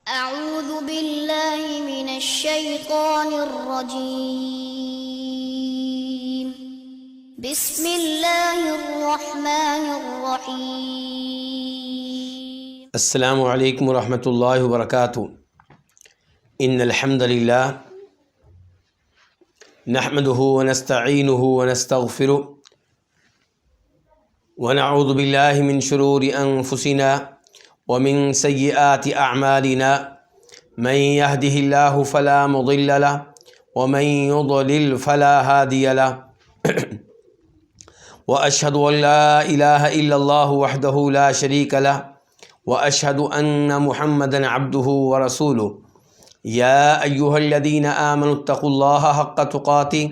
أعوذ بالله من الشيطان الرجيم. بسم الله الرحمن الرحيم. السلام علیکم ورحمۃ اللہ وبرکاتہ۔ ان الحمد للہ نحمده ونستعینه ونستغفره ونعوذ باللہ من شرور انفسنا ومن سیئات اعمالنا من يهده الله فلا مضل له ومن يضلل فلا هادي له واشهد ان لا اله الا الله وحده لا شريك له واشهد ان محمدا عبده ورسوله يا ايها الذين امنوا اتقوا الله حق تقاته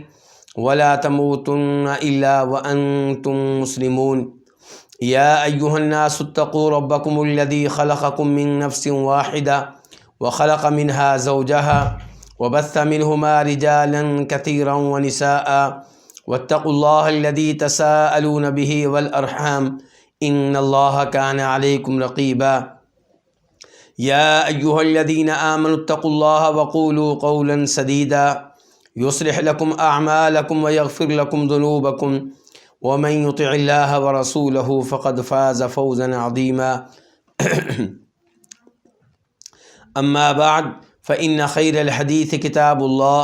ولا تموتن الا وانتم مسلمون يا ايها الناس اتقوا ربكم الذي خلقكم من نفس واحده وخلق منها زوجها وبث منهما رجالا كثيرا ونساء واتقوا الله الذي تساءلون به والارحام ان الله كان عليكم رقيبا يا ايها الذين امنوا اتقوا الله وقولوا قولا سديدا يصلح لكم اعمالكم ويغفر لكم ذنوبكم ومن يطع الله ورسوله فقد فاز فوزا عظيما اما بعد فان خير الحديث كتاب الله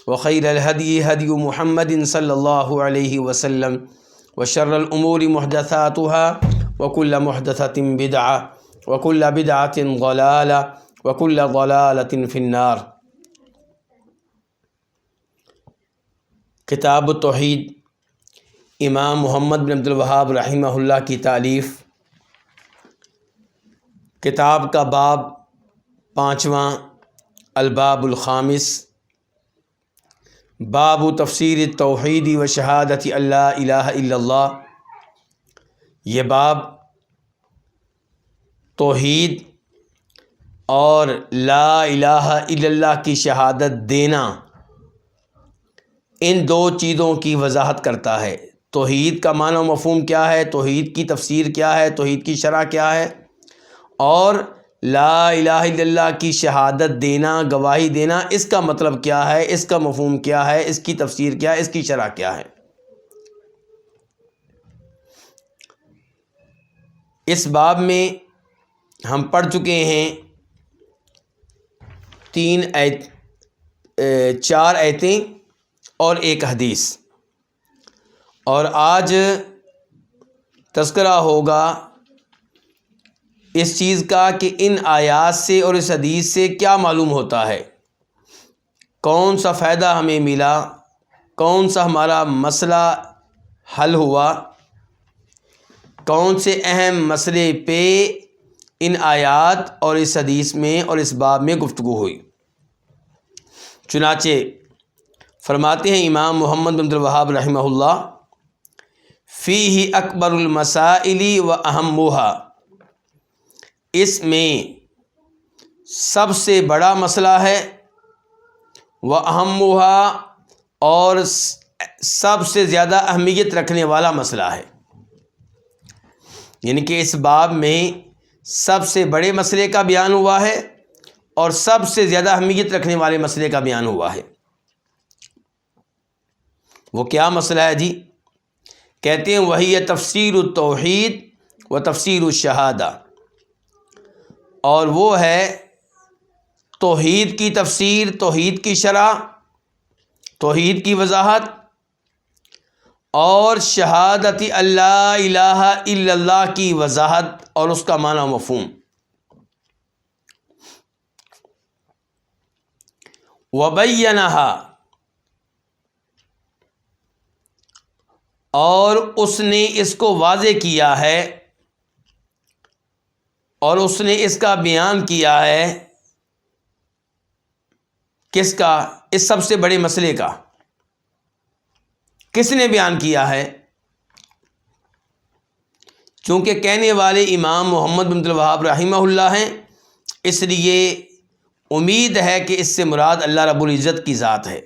وخير الهدي هدي محمد صلى الله عليه وسلم وشر الامور محدثاتها وكل محدثة بدعة وكل بدعة ضلالة وكل ضلالة في النار۔ کتاب التوحید امام محمد بن عبد الوہاب رحمہ اللہ کی تالیف۔ کتاب کا باب 5واں، الباب الخامس، باب تفسیر التوحید و شہادت اللہ الہ الا اللہ۔ یہ باب توحید اور لا الہ الا اللہ کی شہادت دینا، ان دو چیزوں کی وضاحت کرتا ہے۔ توحید کا معنی و مفہوم کیا ہے، توحید کی تفسیر کیا ہے، توحید کی شرح کیا ہے، اور لا الہ الا اللہ کی شہادت دینا، گواہی دینا، اس کا مطلب کیا ہے، اس کا مفہوم کیا ہے، اس کی تفسیر کیا ہے، اس کی شرح کیا ہے۔ اس باب میں ہم پڑھ چکے ہیں 4 آیتیں اور 1 حدیث، اور آج تذکرہ ہوگا اس چیز کا کہ ان آیات سے اور اس حدیث سے کیا معلوم ہوتا ہے، کون سا فائدہ ہمیں ملا، کون سا ہمارا مسئلہ حل ہوا، کون سے اہم مسئلے پہ ان آیات اور اس حدیث میں اور اس باب میں گفتگو ہوئی۔ چنانچہ فرماتے ہیں امام محمد بن عبد الوہاب رحمہ اللہ، فیہ اکبر المسائل و اہمھا، اس میں سب سے بڑا مسئلہ ہے، و اہمھا، اور سب سے زیادہ اہمیت رکھنے والا مسئلہ ہے۔ یعنی کہ اس باب میں سب سے بڑے مسئلے کا بیان ہوا ہے اور سب سے زیادہ اہمیت رکھنے والے مسئلے کا بیان ہوا ہے۔ وہ کیا مسئلہ ہے جی؟ کہتے ہیں وہی تفسیر التوحید و تفسیر الشہادہ، اور وہ ہے توحید کی تفسیر، توحید کی شرح، توحید کی وضاحت، اور شہادت اللہ الہ الا اللہ کی وضاحت اور اس کا معنی و مفہوم۔ وبینہا، اور اس نے اس کو واضح کیا ہے اور اس نے اس کا بیان کیا ہے، کس کا؟ اس سب سے بڑے مسئلے کا۔ کس نے بیان کیا ہے؟ چونکہ کہنے والے امام محمد بن عبد الوہاب رحمہ اللہ ہیں، اس لیے امید ہے کہ اس سے مراد اللہ رب العزت کی ذات ہے۔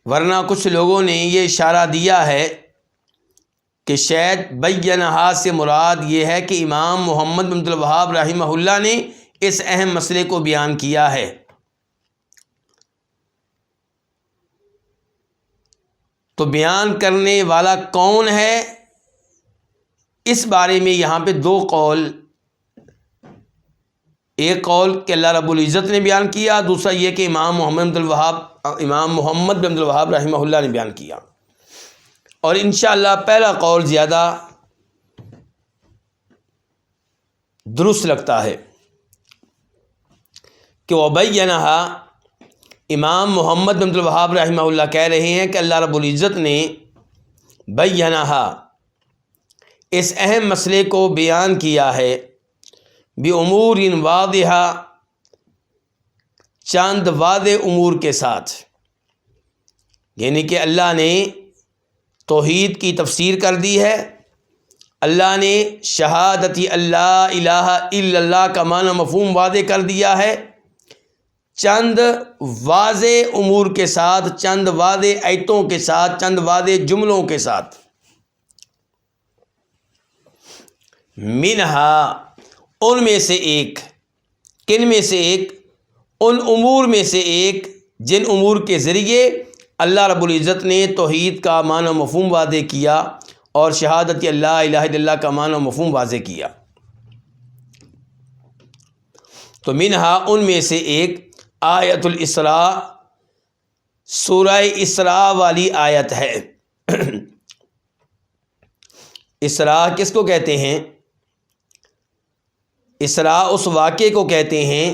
ورنہ کچھ لوگوں نے یہ اشارہ دیا ہے کہ شاید بینہا سے مراد یہ ہے کہ امام محمد بن عبد الوہاب رحمہ اللہ نے اس اہم مسئلے کو بیان کیا ہے۔ تو بیان کرنے والا کون ہے، اس بارے میں یہاں پہ دو قول، ایک قول کہ اللہ رب العزت نے بیان کیا، دوسرا یہ کہ امام محمد بن عبد الوہاب رحمہ اللہ نے بیان کیا۔ اور انشاءاللہ پہلا قول زیادہ درست لگتا ہے کہ وبینہا، امام محمد بن عبد الوہاب رحمہ اللہ کہہ رہے ہیں کہ اللہ رب العزت نے بینہا، اس اہم مسئلے کو بیان کیا ہے، بامور واضحہ، چند واضح امور کے ساتھ، یعنی کہ اللہ نے توحید کی تفسیر کر دی ہے، اللہ نے شہادتی اللہ الہ الا اللہ کا معنی مفہوم واضح کر دیا ہے، چند واضح امور کے ساتھ، چند واضح آیتوں کے ساتھ، چند واضح جملوں کے ساتھ۔ منہا، ان میں سے ایک، کن میں سے ایک؟ ان امور میں سے ایک جن امور کے ذریعے اللہ رب العزت نے توحید کا معنی و مفہوم واضح کیا اور شہادت اللہ الہ الا اللہ کا معنی و مفہوم واضح کیا۔ تو منہا، ان میں سے ایک آیت الاسراء، سورہ اسراء والی آیت ہے۔ اسراء کس کو کہتے ہیں؟ اسراء اس واقعے کو کہتے ہیں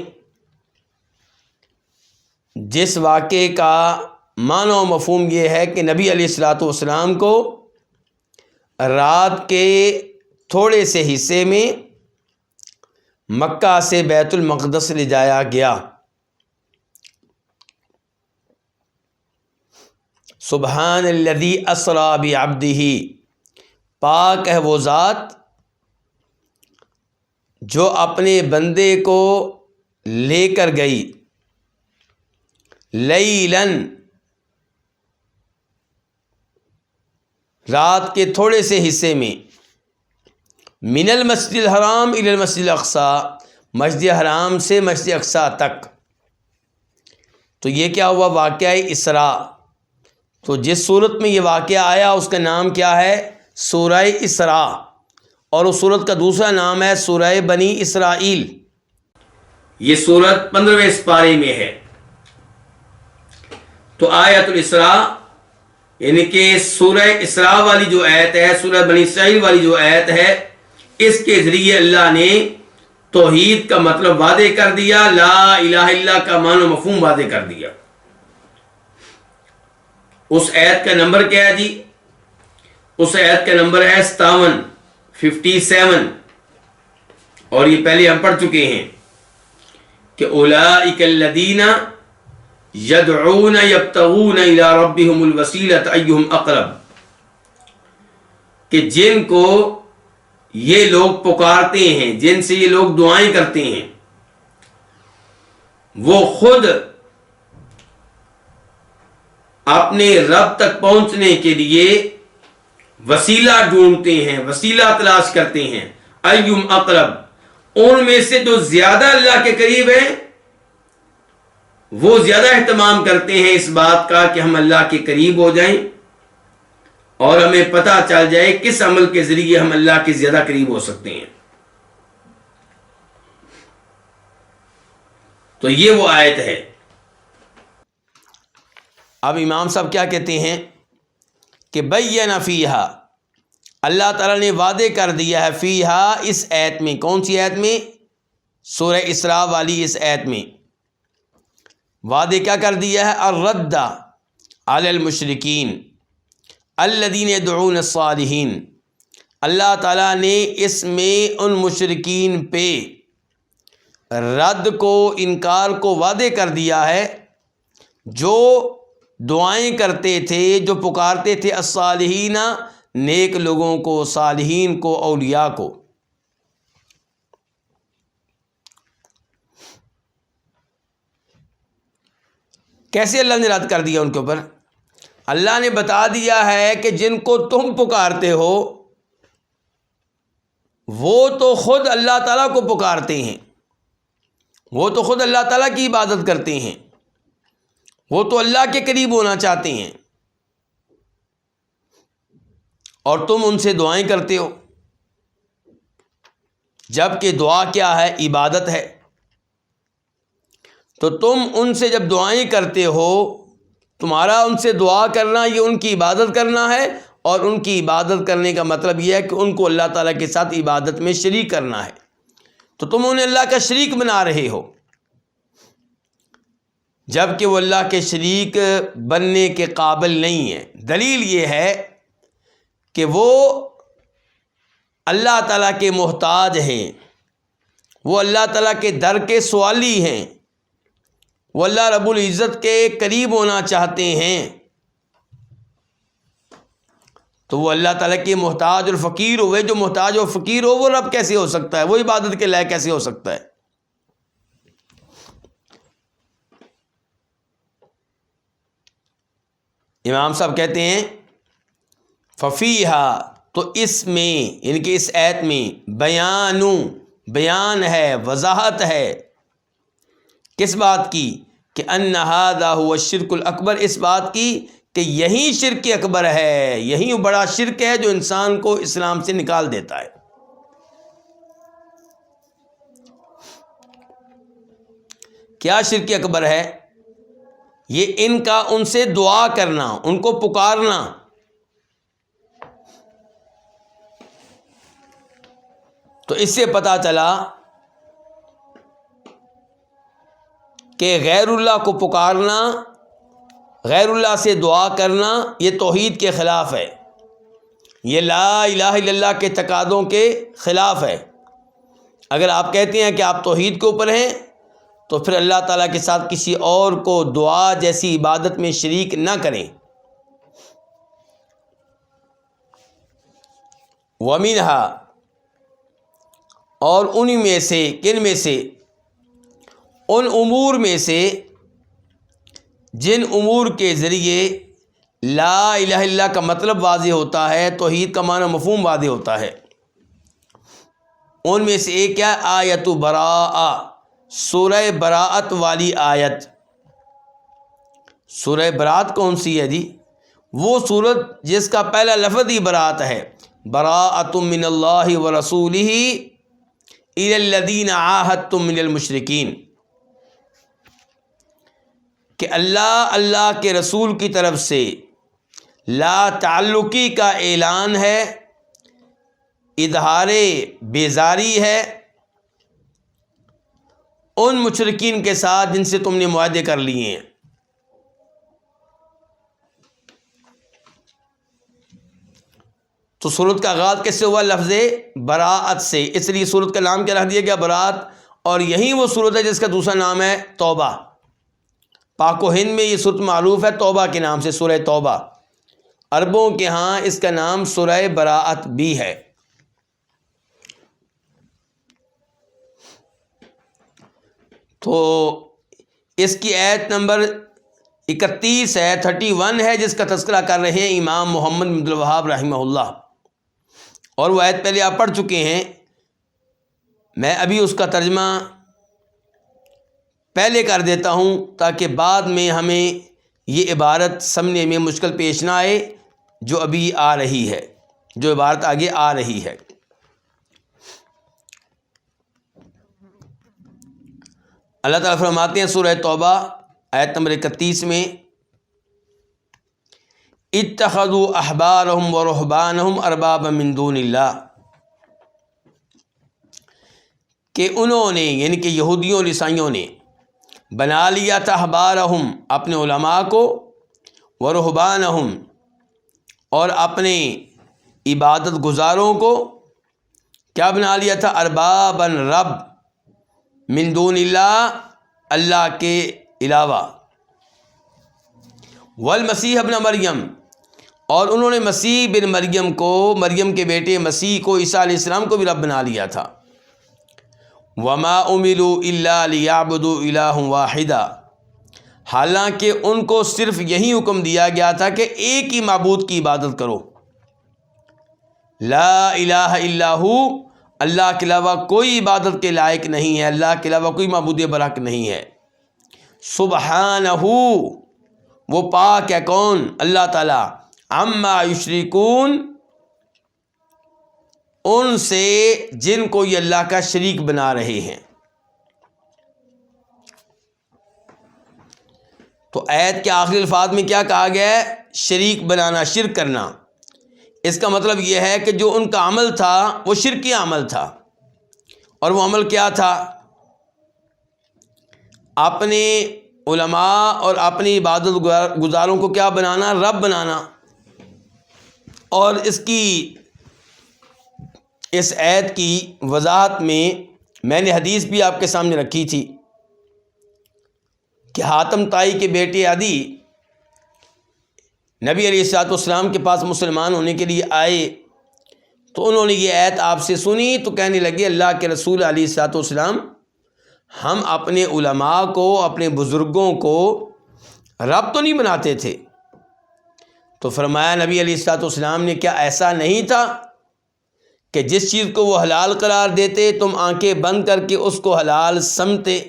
جس واقعے کا معنی و مفہوم یہ ہے کہ نبی علیہ الصلوۃ والسلام کو رات کے تھوڑے سے حصے میں مکہ سے بیت المقدس لے جایا گیا۔ سبحان الذی اسری بعبدہ، پاک ہے وہ ذات جو اپنے بندے کو لے کر گئی، لیلاً، رات کے تھوڑے سے حصے میں، من المسجد الحرام الی المسجد الاقصی، مسجد حرام سے مسجد اقصی تک۔ تو یہ کیا ہوا؟ واقعہ اسراء۔ تو جس صورت میں یہ واقعہ آیا اس کا نام کیا ہے؟ سورہ اسراء، اور اس صورت کا دوسرا نام ہے سورہ بنی اسرائیل۔ یہ صورت 15ویں سپارے میں ہے۔ تو آیت الاسراء یعنی کہ سورہ اسراء والی جو آیت ہے، سورہ بنی اسرائیل والی جو آیت ہے، اس کے ذریعے اللہ نے توحید کا مطلب واضح کر دیا، لا الہ الا اللہ کا معنی و مفہوم واضح کر دیا۔ اس آیت کا نمبر کیا ہے جی؟ اس آیت کا نمبر ہے 57، اور یہ پہلے ہم پڑھ چکے ہیں کہ اولئک الذین یدعون یبتغون الی ربہم الوسیلۃ ایہم اقرب، کہ جن کو یہ لوگ پکارتے ہیں، جن سے یہ لوگ دعائیں کرتے ہیں، وہ خود اپنے رب تک پہنچنے کے لیے وسیلہ ڈھونڈتے ہیں، وسیلہ تلاش کرتے ہیں، ایہم اقرب، ان میں سے جو زیادہ اللہ کے قریب ہیں وہ زیادہ اہتمام کرتے ہیں اس بات کا کہ ہم اللہ کے قریب ہو جائیں اور ہمیں پتہ چل جائے کس عمل کے ذریعے ہم اللہ کے زیادہ قریب ہو سکتے ہیں۔ تو یہ وہ آیت ہے۔ اب امام صاحب کیا کہتے ہیں کہ بین فیہا، اللہ تعالیٰ نے واضح کر دیا ہے، فیہا، اس آیت میں۔ کون سی آیت میں؟ سورہ اسراء والی اس آیت میں واضح کیا کر دیا ہے؟ الرد علی المشرکین الذین یدعون الصالحین، اللہ تعالیٰ نے اس میں ان مشرکین پہ رد کو، انکار کو واضح کر دیا ہے جو دعائیں کرتے تھے، جو پکارتے تھے الصالحین، نیک لوگوں کو، صالحین کو، اولیاء کو۔ کیسے اللہ نے رد کر دیا ان کے اوپر؟ اللہ نے بتا دیا ہے کہ جن کو تم پکارتے ہو وہ تو خود اللہ تعالیٰ کو پکارتے ہیں، وہ تو خود اللہ تعالیٰ کی عبادت کرتے ہیں، وہ تو اللہ کے قریب ہونا چاہتے ہیں، اور تم ان سے دعائیں کرتے ہو، جب کہ دعا کیا ہے؟ عبادت ہے۔ تو تم ان سے جب دعائیں کرتے ہو، تمہارا ان سے دعا کرنا یہ ان کی عبادت کرنا ہے، اور ان کی عبادت کرنے کا مطلب یہ ہے کہ ان کو اللہ تعالیٰ کے ساتھ عبادت میں شریک کرنا ہے، تو تم انہیں اللہ کا شریک بنا رہے ہو، جب کہ وہ اللہ کے شریک بننے کے قابل نہیں ہے۔ دلیل یہ ہے کہ وہ اللہ تعالیٰ کے محتاج ہیں، وہ اللہ تعالیٰ کے در کے سوالی ہیں، وہ اللہ رب العزت کے قریب ہونا چاہتے ہیں، تو وہ اللہ تعالیٰ کے محتاج اور فقیر ہوئے۔ جو محتاج اور فقیر ہو وہ رب کیسے ہو سکتا ہے؟ وہ عبادت کے لائق کیسے ہو سکتا ہے؟ امام صاحب کہتے ہیں ففیہا، تو اس میں یعنی کہ اس آیت میں بیان ہے، وضاحت ہے، کس بات کی؟ کہ ان ھذا ھو الشرک الاکبر، اس بات کی کہ یہی شرک اکبر ہے، یہی وہ بڑا شرک ہے جو انسان کو اسلام سے نکال دیتا ہے۔ کیا شرک اکبر ہے؟ یہ ان کا ان سے دعا کرنا، ان کو پکارنا۔ تو اس سے پتہ چلا کہ غیر اللہ کو پکارنا، غیر اللہ سے دعا کرنا یہ توحید کے خلاف ہے، یہ لا الہ الا اللہ کے تقاضوں کے خلاف ہے۔ اگر آپ کہتے ہیں کہ آپ توحید کے اوپر ہیں تو پھر اللہ تعالیٰ کے ساتھ کسی اور کو دعا جیسی عبادت میں شریک نہ کریں۔ وَمِنْہا، اور انہی میں سے، کن میں سے؟ ان امور میں سے جن امور کے ذریعے لا الہ الا اللہ کا مطلب واضح ہوتا ہے، توحید کا معنی مفہوم واضح ہوتا ہے۔ ان میں سے ایک کیا؟ آیت براءہ، سورہ براءت والی آیت۔ سورہ براءت کون سی ہے جی؟ وہ سورت جس کا پہلا لفظ ہی براءت ہے، براءۃ من اللہ ورسولہ الی الذین عاہدتم من المشرکین، کہ اللہ کے رسول کی طرف سے لا تعلقی کا اعلان ہے، اظہار بیزاری ہے ان مشرکین کے ساتھ جن سے تم نے معاہدے کر لیے ہیں۔ تو سورت کا آغاز کس سے ہوا؟ لفظ براءت سے، اس لیے سورت کا نام کیا رکھ دیا گیا؟ براءت۔ اور یہی وہ سورت ہے جس کا دوسرا نام ہے توبہ۔ پاک و ہند میں یہ سورت معروف ہے توبہ کے نام سے، سورہ توبہ۔ عربوں کے ہاں اس کا نام سورہ براءت بھی ہے۔ تو اس کی آیت نمبر 31 ہے، 31 ہے، جس کا تذکرہ کر رہے ہیں امام محمد بن عبد الوہاب رحمہ اللہ، اور وہ آیت پہلے آپ پڑھ چکے ہیں۔ میں ابھی اس کا ترجمہ پہلے کر دیتا ہوں تاکہ بعد میں ہمیں یہ عبارت سمجھنے میں مشکل پیش نہ آئے جو ابھی آ رہی ہے، جو عبارت آگے آ رہی ہے۔ اللہ تعالیٰ فرماتے ہیں سورہ توبہ آیت نمبر 31 میں، اتخذوا احبارهم ورهبانهم اربابا من دون اللہ، کہ انہوں نے یعنی کہ یہودیوں اور عیسائیوں نے بنا لیا تھا احبارہم اپنے علماء کو، ورہبانہم اور اپنے عبادت گزاروں کو، کیا بنا لیا تھا؟ اربابا رب، من دون اللہ اللہ کے علاوہ، والمسیح ابن مریم اور انہوں نے مسیح بن مریم کو، مریم کے بیٹے مسیح کو، عیسیٰ علیہ السلام کو بھی رب بنا لیا تھا۔ وما امروا الا لیعبدوا الہ واحدا، حالانکہ ان کو صرف یہی حکم دیا گیا تھا کہ ایک ہی معبود کی عبادت کرو، لا الہ الا ہو، اللہ کے علاوہ کوئی عبادت کے لائق نہیں ہے، اللہ کے علاوہ کوئی معبود برحق نہیں ہے۔ سبحانہ، وہ پاک ہے، کون؟ اللہ تعالیٰ، عما یشرکون، ان سے جن کو یہ اللہ کا شریک بنا رہے ہیں۔ تو آیت کے آخری الفاظ میں کیا کہا گیا ہے؟ شریک بنانا، شرک کرنا۔ اس کا مطلب یہ ہے کہ جو ان کا عمل تھا وہ شرکی عمل تھا، اور وہ عمل کیا تھا؟ اپنے علماء اور اپنی عبادت گزاروں کو کیا بنانا؟ رب بنانا۔ اور اس آیت کی وضاحت میں نے حدیث بھی آپ کے سامنے رکھی تھی کہ حاتم طائی کے بیٹے عدی نبی علیہ الصلوۃ والسلام کے پاس مسلمان ہونے کے لیے آئے، تو انہوں نے یہ آیت آپ سے سنی تو کہنے لگے اللہ کے رسول علیہ الصلوۃ والسلام، ہم اپنے علماء کو، اپنے بزرگوں کو رب تو نہیں بناتے تھے۔ تو فرمایا نبی علیہ الصلوۃ والسلام نے، کیا ایسا نہیں تھا کہ جس چیز کو وہ حلال قرار دیتے تم آنکھیں بند کر کے اس کو حلال سمجھتے،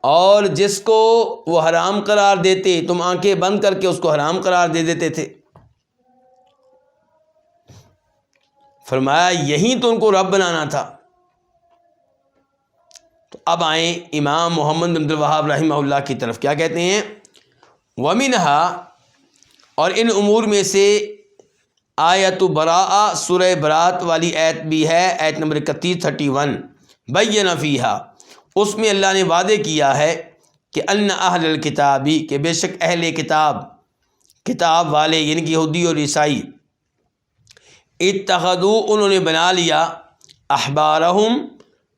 اور جس کو وہ حرام قرار دیتے تم آنکھیں بند کر کے اس کو حرام قرار دے دیتے تھے؟ فرمایا یہی تو ان کو رب بنانا تھا۔ تو اب آئیں امام محمد بن عبد الوہاب رحمہ اللہ کی طرف، کیا کہتے ہیں؟ وَمِنْهَا، اور ان امور میں سے آیت براءہ، سورہ برات والی آیت بھی ہے، آیت نمبر 31 بَيَّنَ فِيهَا، اس میں اللہ نے وعدے کیا ہے کہ ان اہل الکتابی، کہ بے شک اہل کتاب، کتاب والے یعنی کہ یہودی اور عیسائی، اتخذوا، انہوں نے بنا لیا، احبارہم،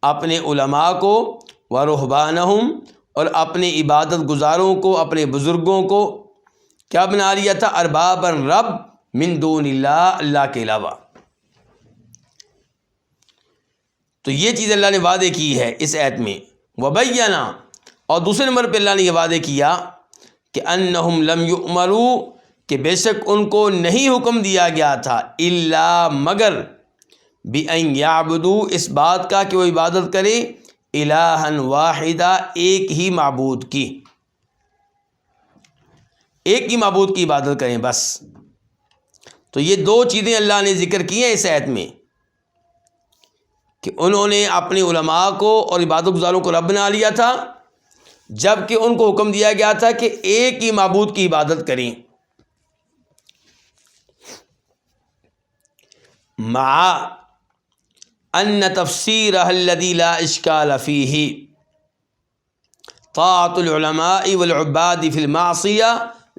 اپنے علماء کو، ورہبانہم، اور اپنے عبادت گزاروں کو، اپنے بزرگوں کو کیا بنا لیا تھا؟ اربابا، رب، من دون اللہ، اللہ کے علاوہ۔ تو یہ چیز اللہ نے وعدے کی ہے اس آیت میں۔ وبینہ، اور دوسرے نمبر پہ اللہ نے یہ وعدے کیا کہ انہم لم یؤمروا، کہ بے شک ان کو نہیں حکم دیا گیا تھا، الا، مگر، بِأَن یعبدوا، اس بات کا کہ وہ عبادت کرے، الہا واحدہ، ایک ہی معبود کی، ایک ہی معبود کی عبادت کریں بس۔ تو یہ دو چیزیں اللہ نے ذکر کی ہیں اس آیت میں، کہ انہوں نے اپنے علماء کو اور عبادت گزاروں کو رب بنا لیا تھا، جبکہ ان کو حکم دیا گیا تھا کہ ایک ہی معبود کی عبادت کریں۔ مع ان تفسیرہ الذی لا اشکال فیہ طاعۃ العلماء والعباد فی المعصیہ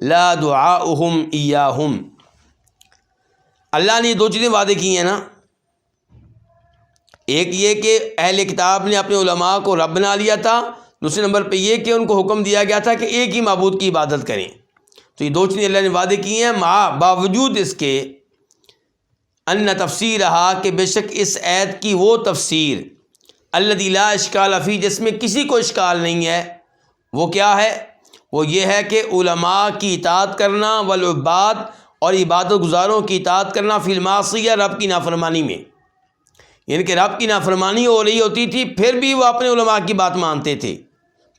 لا دعاؤہم ایاہم۔ اللہ نے یہ دو چیزیں وعدے کی ہیں نا، ایک یہ کہ اہل کتاب نے اپنے علماء کو رب بنا لیا تھا، دوسرے نمبر پہ یہ کہ ان کو حکم دیا گیا تھا کہ ایک ہی معبود کی عبادت کریں۔ تو یہ دو چیزیں اللہ نے وعدے کی ہیں، باوجود اس کے ان تفسیرہا، کہ بے شک اس آیت کی وہ تفسیر، الذی لا اشکال فیہ، جس میں کسی کو اشکال نہیں ہے، وہ کیا ہے؟ وہ یہ ہے کہ علماء کی اطاعت کرنا، والعباد، اور عبادت گزاروں کی اطاعت کرنا، فی المعصیہ، رب کی نافرمانی میں، یعنی کہ رب کی نافرمانی ہو رہی ہوتی تھی پھر بھی وہ اپنے علماء کی بات مانتے تھے،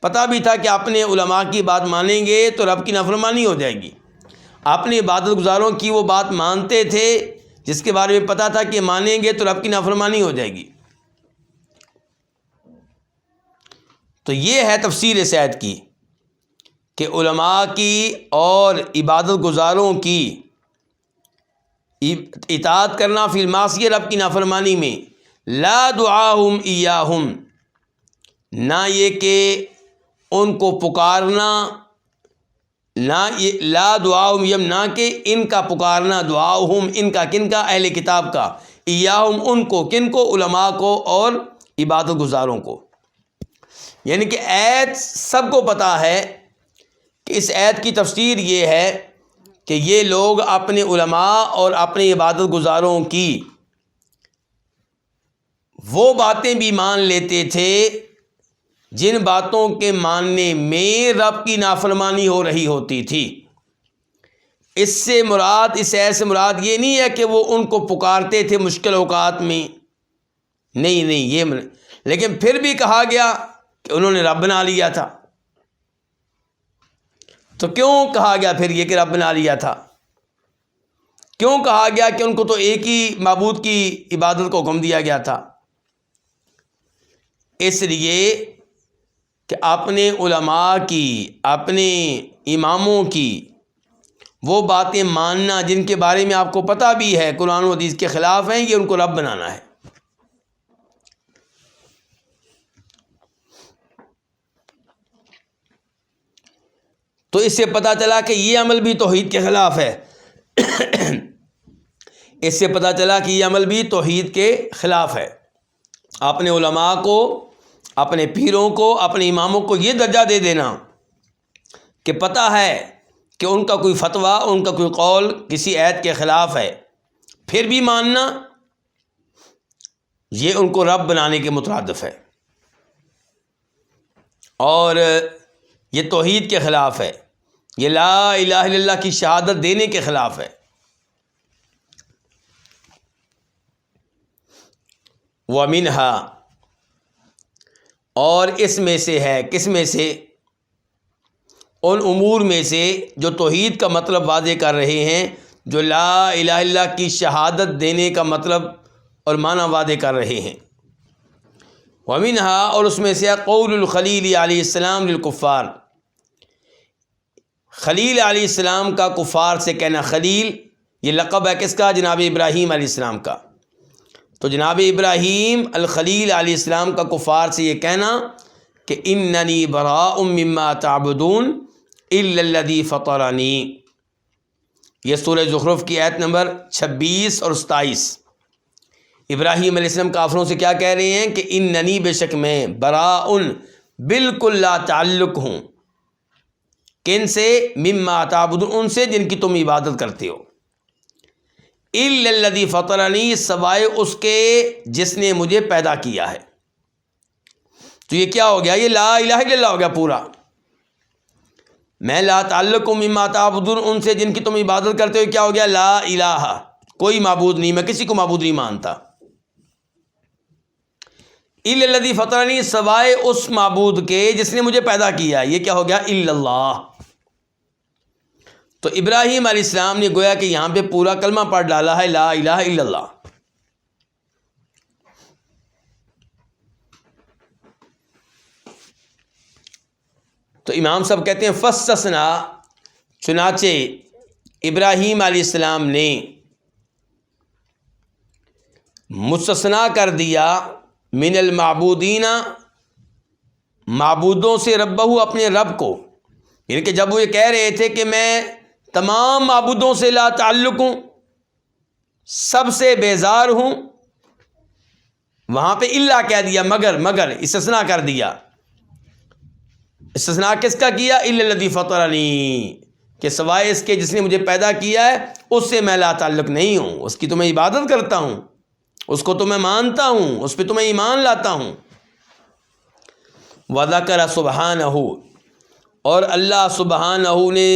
پتہ بھی تھا کہ اپنے علماء کی بات مانیں گے تو رب کی نافرمانی ہو جائے گی، اپنے عبادت گزاروں کی وہ بات مانتے تھے جس کے بارے میں پتہ تھا کہ مانیں گے تو رب کی نافرمانی ہو جائے گی۔ تو یہ ہے تفسیر اس آیت کی کہ علماء کی اور عبادت گزاروں کی اطاعت کرنا، فی المعصیہ، رب کی نافرمانی میں، لا دعاہم ایاہم، نہ یہ کہ ان کو پکارنا، لا دعاہم یم، نہ کہ ان کا پکارنا، دعاہم، ان کا، کن کا؟ اہل کتاب کا، ایاہم، ان کو، کن کو؟ علماء کو اور عبادت گزاروں کو۔ یعنی کہ آیت سب کو پتہ ہے کہ اس آیت کی تفسیر یہ ہے کہ یہ لوگ اپنے علماء اور اپنے عبادت گزاروں کی وہ باتیں بھی مان لیتے تھے جن باتوں کے ماننے میں رب کی نافرمانی ہو رہی ہوتی تھی۔ اس سے مراد، اس آیت سے مراد یہ نہیں ہے کہ وہ ان کو پکارتے تھے مشکل اوقات میں، نہیں یہ لیکن پھر بھی کہا گیا کہ انہوں نے رب بنا لیا تھا. تو کیوں کہا گیا پھر یہ کہ رب بنا لیا تھا؟ کیوں کہا گیا کہ ان کو تو ایک ہی معبود کی عبادت کو حکم دیا گیا تھا؟ اس لیے کہ اپنے علماء کی، اپنے اماموں کی وہ باتیں ماننا جن کے بارے میں آپ کو پتہ بھی ہے قرآن و حدیث کے خلاف ہیں، یہ ان کو رب بنانا ہے. تو اس سے پتہ چلا کہ یہ عمل بھی توحید کے خلاف ہے. اس سے پتہ چلا کہ یہ عمل بھی توحید کے خلاف ہے. اپنے علماء کو، اپنے پیروں کو، اپنے اماموں کو یہ درجہ دے دینا کہ پتہ ہے کہ ان کا کوئی فتویٰ، ان کا کوئی قول کسی آیت کے خلاف ہے، پھر بھی ماننا، یہ ان کو رب بنانے کے مترادف ہے اور یہ توحید کے خلاف ہے، یہ لا الہ الا اللہ کی شہادت دینے کے خلاف ہے. وَمِنْهَا، اور اس میں سے ہے، کس میں سے؟ ان امور میں سے جو توحید کا مطلب واضح کر رہے ہیں، جو لا الہ الا اللہ کی شہادت دینے کا مطلب اور معنی واضح کر رہے ہیں. وَمِنْهَا، اور اس میں سے قول الخلیل علیہ السلام للکفار، خلیل علیہ السلام کا کفار سے کہنا. خلیل یہ لقب ہے کس کا؟ جناب ابراہیم علیہ السلام کا. تو جناب ابراہیم الخلیل علیہ السلام کا کفار سے یہ کہنا کہ اننی براء مما تعبدون الا الذی فطرنی. یہ سورہ زخرف کی آیت نمبر 26 اور 27. ابراہیم علیہ السلام کافروں سے کیا کہہ رہے ہیں کہ اننی، بے شک میں، براء بالکل لا تعلق ہوں. کن سے؟ مما تعبدون، ان سے جن کی تم عبادت کرتے ہو. الا الذی فطرنی، سوائے اس کے جس نے مجھے پیدا کیا ہے. تو یہ کیا ہو گیا؟ یہ لا الہ الا اللہ ہو گیا پورا. میں لا تعلق ہوں مما تعبدون، ان سے جن کی تم عبادت کرتے ہو. کیا ہو گیا؟ لا الہ، کوئی معبود نہیں، میں کسی کو معبود نہیں مانتا. الا الذی فطرنی، سوائے اس معبود کے جس نے مجھے پیدا کیا. یہ کیا ہو گیا؟ الا اللہ. تو ابراہیم علیہ السلام نے گویا کہ یہاں پہ پورا کلمہ پڑھ ڈالا ہے، لا الہ الا اللہ. تو امام صاحب کہتے ہیں فاستثنا، چنانچہ ابراہیم علیہ السلام نے مستثنا کر دیا من المعبودین، معبودوں سے، ربہ، اپنے رب کو. یعنی کہ جب وہ یہ کہہ رہے تھے کہ میں تمام معبودوں سے لا تعلق ہوں، سب سے بیزار ہوں، وہاں پہ الا کہہ دیا، مگر استثناء کر دیا. استثناء کس کا کیا؟ الا الذی فطرنی، کہ سوائے اس کے جس نے مجھے پیدا کیا ہے، اس سے میں لا تعلق نہیں ہوں، اس کی تو میں عبادت کرتا ہوں، اس کو تو میں مانتا ہوں، اس پہ تو میں ایمان لاتا ہوں. وذکر سبحانہ، اور اللہ سبحانہ نے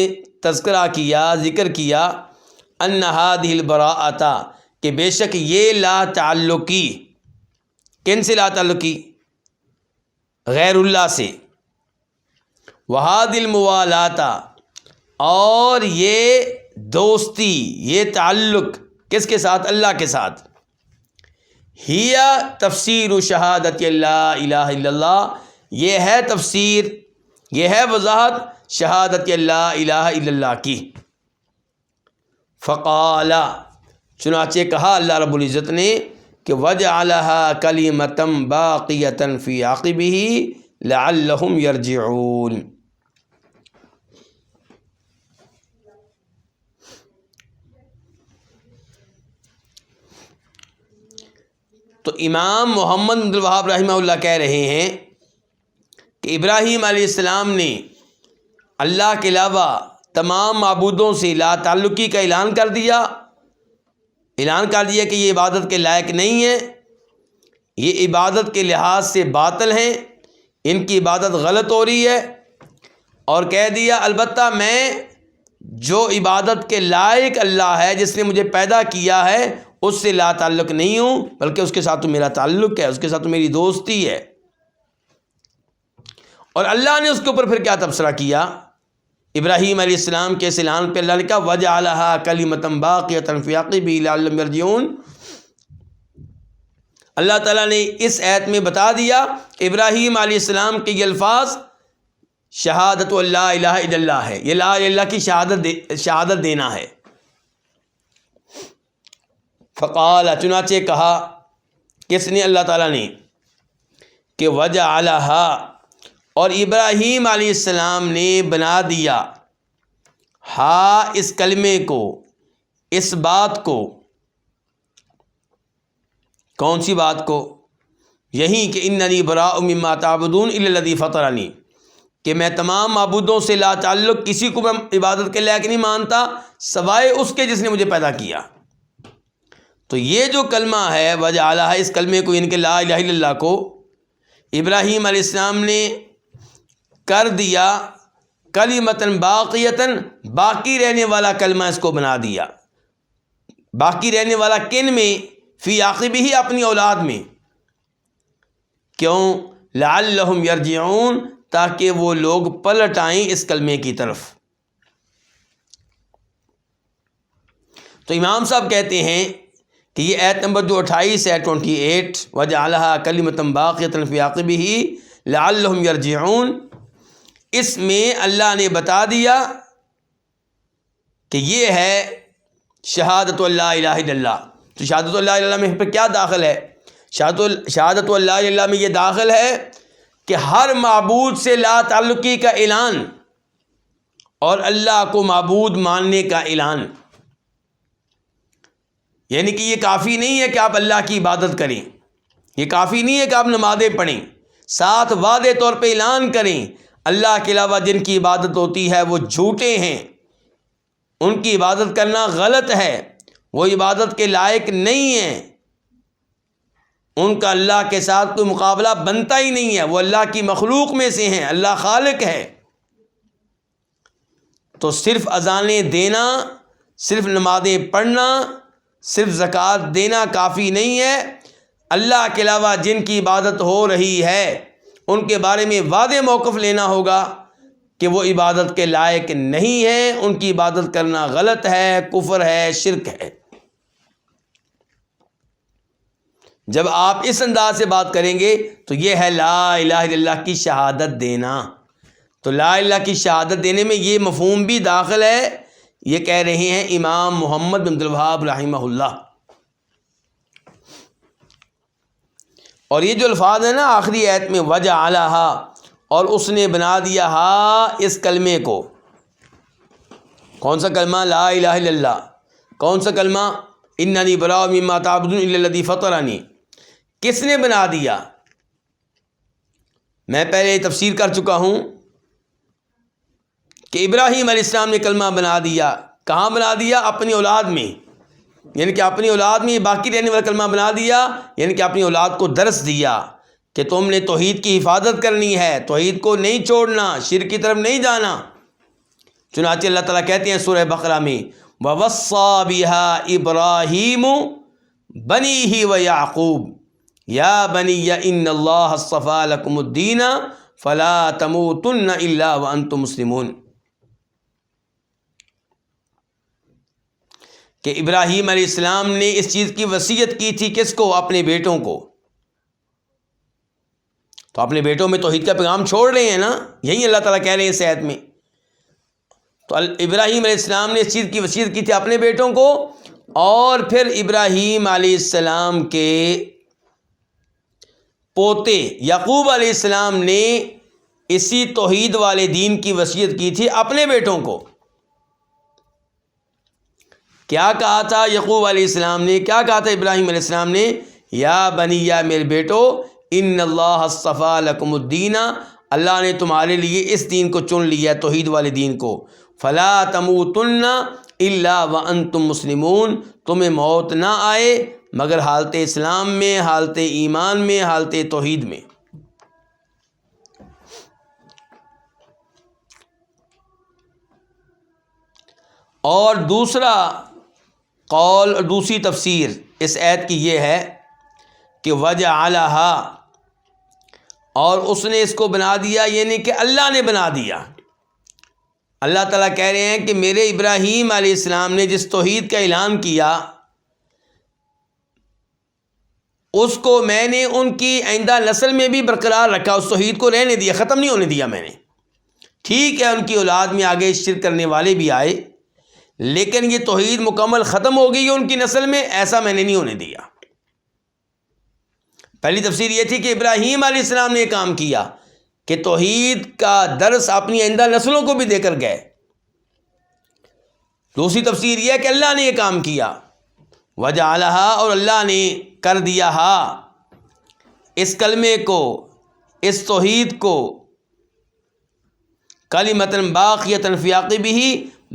تذکرہ کیا، ذکر کیا، ان ہذہ البراءۃ، کہ بے شک یہ لا تعلقی، کن سے لا تعلقی؟ غیر اللہ سے. وہذہ الموالات، اور یہ دوستی، یہ تعلق کس کے ساتھ؟ اللہ کے ساتھ. ہی تفسیر شہادت لا الہ الا اللہ، یہ ہے تفسیر، یہ ہے وضاحت شہادت لا الہ الا اللہ کی. فقال، چنانچہ کہا اللہ رب العزت نے کہ وجعلها کلمۃ باقیۃ فی عقبہ لعلہم یرجعون. تو امام محمد بن عبد الوہاب رحمہ اللہ کہہ رہے ہیں کہ ابراہیم علیہ السلام نے اللہ کے علاوہ تمام معبودوں سے لا تعلقی کا اعلان کر دیا کہ یہ عبادت کے لائق نہیں ہیں، یہ عبادت کے لحاظ سے باطل ہیں، ان کی عبادت غلط ہو رہی ہے. اور کہہ دیا البتہ میں جو عبادت کے لائق اللہ ہے، جس نے مجھے پیدا کیا ہے، اس سے لا تعلق نہیں ہوں، بلکہ اس کے ساتھ تو میرا تعلق ہے، اس کے ساتھ تو میری دوستی ہے۔ اور اللہ نے اس کے اوپر پھر کیا تبصرہ کیا؟ ابراہیم علیہ السلام کے اعلان پہ اللہ نے کہا وَجَعَلَهَا كَلِمَةً بَاقِيَةً فِي عَقِبِهِ لَعَلَّهُمْ يَرْجِعُونَ۔ اللہ تعالیٰ نے اس آیت میں بتا دیا کہ ابراہیم علیہ السلام کے یہ الفاظ شہادت اللہ الہ الا اللہ ہے، یہ لا الہ الا اللہ کی شہادت دینا ہے۔ فقال، چنانچہ کہا، کس نے؟ اللہ تعالیٰ نے، کہ وجعلها، اور ابراہیم علیہ السلام نے بنا دیا، ہا، اس کلمے کو، اس بات کو، کون سی بات کو؟ یہی کہ اننی براء مما تعبدون الا الذی فطرنی، کہ میں تمام معبودوں سے لا تعلق کسی کو میں عبادت کے لائق نہیں مانتا سوائے اس کے جس نے مجھے پیدا کیا۔ تو یہ جو کلمہ ہے وجعلہا، اس کلمے کو، یعنی کہ لا الہ الا اللہ کو ابراہیم علیہ السلام نے کر دیا کلمۃً باقیۃً، باقی رہنے والا کلمہ اس کو بنا دیا۔ باقی رہنے والا کن میں؟ فی عاقبہ، اپنی اولاد میں۔ کیوں؟ لعلہم یرجعون، تاکہ وہ لوگ پلٹ آئیں اس کلمے کی طرف۔ تو امام صاحب کہتے ہیں کہ یہ آیت نمبر جو 28 ہے 28، وجعلہا کلمۃً باقیۃً فی عاقبہ لعلہم یرجعون، اس میں اللہ نے بتا دیا کہ یہ ہے شہادت اللہ الہ الا اللہ۔ تو شہادت اللہ الہ الا اللہ میں پھر کیا داخل ہے؟ شہادت اللہ الہ الا اللہ میں یہ داخل ہے کہ ہر معبود سے لا تعلقی کا اعلان اور اللہ کو معبود ماننے کا اعلان۔ یعنی کہ یہ کافی نہیں ہے کہ آپ اللہ کی عبادت کریں، یہ کافی نہیں ہے کہ آپ نمازیں پڑھیں، ساتھ واضح طور پہ اعلان کریں اللہ کے علاوہ جن کی عبادت ہوتی ہے وہ جھوٹے ہیں، ان کی عبادت کرنا غلط ہے، وہ عبادت کے لائق نہیں ہیں، ان کا اللہ کے ساتھ کوئی مقابلہ بنتا ہی نہیں ہے، وہ اللہ کی مخلوق میں سے ہیں، اللہ خالق ہے۔ تو صرف اذانیں دینا، صرف نمازیں پڑھنا، صرف زکوٰۃ دینا کافی نہیں ہے، اللہ کے علاوہ جن کی عبادت ہو رہی ہے ان کے بارے میں واضح موقف لینا ہوگا کہ وہ عبادت کے لائق نہیں ہیں، ان کی عبادت کرنا غلط ہے، کفر ہے، شرک ہے۔ جب آپ اس انداز سے بات کریں گے تو یہ ہے لا الہ الا اللہ کی شہادت دینا۔ تو لا الہ کی شہادت دینے میں یہ مفہوم بھی داخل ہے، یہ کہہ رہے ہیں امام محمد بن عبد الوہاب رحمہ اللہ۔ اور یہ جو الفاظ ہیں نا آخری آیت میں وجعلہا، اور اس نے بنا دیا ہا، اس کلمے کو، کون سا کلمہ؟ لا الہ الا اللہ۔ کون سا کلمہ؟ اننی براء مما تعبدون الا الذی فطرنی۔ کس نے بنا دیا؟ میں پہلے تفسیر کر چکا ہوں کہ ابراہیم علیہ السلام نے کلمہ بنا دیا۔ کہاں بنا دیا؟ اپنی اولاد میں، یعنی کہ اپنی اولاد میں باقی رہنے والا کلمہ بنا دیا، یعنی کہ اپنی اولاد کو درس دیا کہ تم نے توحید کی حفاظت کرنی ہے، توحید کو نہیں چھوڑنا، شرک کی طرف نہیں جانا۔ چنانچہ اللہ تعالیٰ کہتے ہیں سورہ بقرہ میں وَوَصَّى بِهَا إِبْرَاهِيمُ بَنِيهِ وَيَعْقُوبُ یا بنی ان اللہ اصطفیٰ لکم الدین فلا تموتن الا وانتم مسلمون، کہ ابراہیم علیہ السلام نے اس چیز کی وصیت کی تھی، کس کو؟ اپنے بیٹوں کو۔ تو اپنے بیٹوں میں توحید کا پیغام چھوڑ رہے ہیں نا، یہی اللہ تعالیٰ کہہ رہے ہیں اس آیت میں۔ تو ابراہیم علیہ السلام نے اس چیز کی وصیت کی تھی اپنے بیٹوں کو، اور پھر ابراہیم علیہ السلام کے پوتے یعقوب علیہ السلام نے اسی توحید والے دین کی وصیت کی تھی اپنے بیٹوں کو۔ کیا کہا تھا یعقوب علیہ السلام نے؟ کیا کہا تھا ابراہیم علیہ السلام نے؟ یا بنی، یا میرے بیٹو، ان اللہ اصطفیٰ لکم الدین، اللہ نے تمہارے لیے اس دین کو چن لیا، توحید والے دین کو۔ فلا تموتن الا وانتم مسلمون، تمہیں موت نہ آئے مگر حالت اسلام میں، حالت ایمان میں، حالت توحید میں۔ اور دوسرا قول اور دوسری تفسیر اس آیت کی یہ ہے کہ وجعلہا، اور اس نے اس کو بنا دیا، یعنی کہ اللہ نے بنا دیا۔ اللہ تعالیٰ کہہ رہے ہیں کہ میرے ابراہیم علیہ السلام نے جس توحید کا اعلان کیا اس کو میں نے ان کی آئندہ نسل میں بھی برقرار رکھا، اس توحید کو رہنے دیا، ختم نہیں ہونے دیا میں نے۔ ٹھیک ہے ان کی اولاد میں آگے شرک کرنے والے بھی آئے، لیکن یہ توحید مکمل ختم ہو گئی ہے ان کی نسل میں، ایسا میں نے نہیں ہونے دیا۔ پہلی تفسیر یہ تھی کہ ابراہیم علیہ السلام نے یہ کام کیا کہ توحید کا درس اپنی آئندہ نسلوں کو بھی دے کر گئے۔ دوسری تفسیر یہ ہے کہ اللہ نے یہ کام کیا، وجعلہا، اور اللہ نے کر دیا ہا، اس کلمے کو، اس توحید کو، کلمۃ باقیۃ فی عقبہ،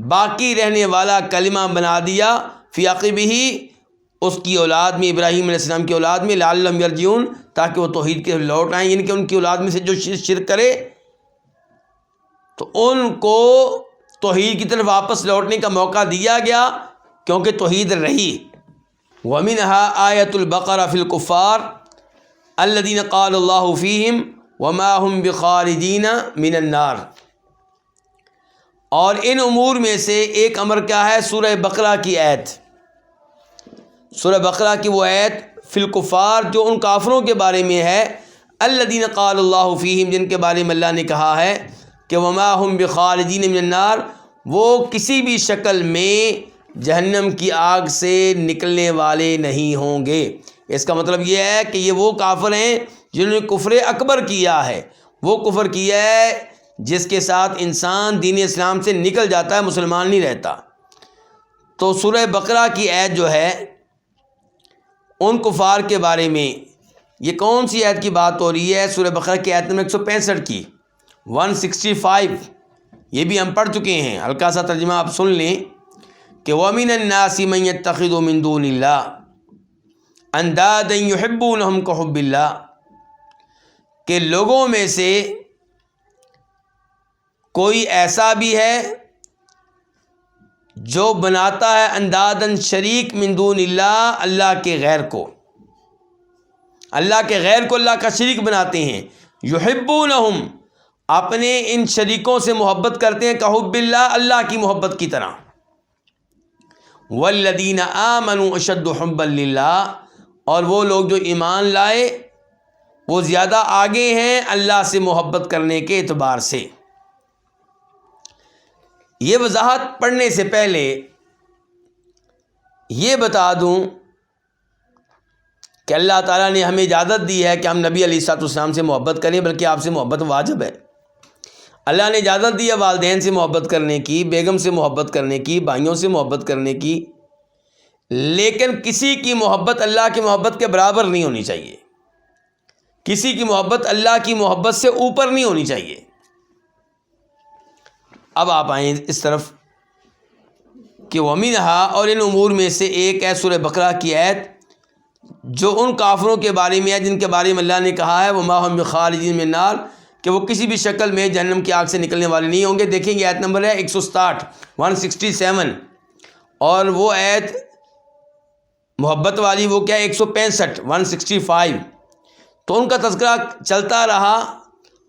باقی رہنے والا کلمہ بنا دیا، فی عقبہ، اس کی اولاد میں، ابراہیم علیہ السلام کی اولاد میں، لعلہم یرجعون، تاکہ وہ توحید کے لوٹ آئیں، یعنی کہ ان کی اولاد میں سے جو شرک کرے تو ان کو توحید کی طرف واپس لوٹنے کا موقع دیا گیا، کیونکہ توحید رہی۔ وَمِنْهَا آیۃ البقرہ فی الکفار الذین قال اللہ فیہم وما ہم بخارجین من النار، اور ان امور میں سے ایک امر کیا ہے؟ سورہ بقرہ کی آیت، سورہ بقرہ کی وہ آیت فی الکفار جو ان کافروں کے بارے میں ہے، الذین قال اللہ فیہم، جن کے بارے میں اللہ نے کہا ہے کہ وما ہم بخارجین من النار، وہ کسی بھی شکل میں جہنم کی آگ سے نکلنے والے نہیں ہوں گے۔ اس کا مطلب یہ ہے کہ یہ وہ کافر ہیں جنہوں نے کفر اکبر کیا ہے، وہ کفر کیا ہے جس کے ساتھ انسان دین اسلام سے نکل جاتا ہے، مسلمان نہیں رہتا۔ تو سورہ بقرہ کی آیت جو ہے ان کفار کے بارے میں، یہ کون سی آیت کی بات ہو رہی ہے؟ سورہ بقرہ کی آیت نمبر 165 کی، 165، یہ بھی ہم پڑھ چکے ہیں، ہلکا سا ترجمہ آپ سن لیں کہ وَمِنَ النَّاسِ مَن يَتَّخِذُ مِن دُونِ اللَّهِ أَندَادًا يُحِبُّونَهُمْ كَحُبِّ اللَّهِ، کہ لوگوں میں سے کوئی ایسا بھی ہے جو بناتا ہے اندادن شریک من دون اللہ، اللہ کے غیر کو، اللہ کے غیر کو اللہ کا شریک بناتے ہیں، یحبونہم، اپنے ان شریکوں سے محبت کرتے ہیں، کحب اللہ، اللہ کی محبت کی طرح، والذین آمنوا اشد حبا للہ، اور وہ لوگ جو ایمان لائے وہ زیادہ آگے ہیں اللہ سے محبت کرنے کے اعتبار سے۔ یہ وضاحت پڑھنے سے پہلے یہ بتا دوں کہ اللہ تعالیٰ نے ہمیں اجازت دی ہے کہ ہم نبی علیہ الصلوۃ والسلام سے محبت کریں، بلکہ آپ سے محبت واجب ہے۔ اللہ نے اجازت دی ہے والدین سے محبت کرنے کی، بیگم سے محبت کرنے کی، بھائیوں سے محبت کرنے کی، لیکن کسی کی محبت اللہ کی محبت کے برابر نہیں ہونی چاہیے، کسی کی محبت اللہ کی محبت سے اوپر نہیں ہونی چاہیے۔ اب آپ آئیں اس طرف کہ وَمِنْهَا، اور ان امور میں سے ایک ہے سورہ بقرہ کی آیت جو ان کافروں کے بارے میں ہے جن کے بارے میں اللہ نے کہا ہے وَمَا هُمْ بِخَارِجِينَ مِنَ النَّارِ، کہ وہ کسی بھی شکل میں جہنم کی آگ سے نکلنے والے نہیں ہوں گے۔ دیکھیں گے آیت نمبر ہے 167، 167، اور وہ آیت محبت والی وہ کیا ہے 165، 165۔ تو ان کا تذکرہ چلتا رہا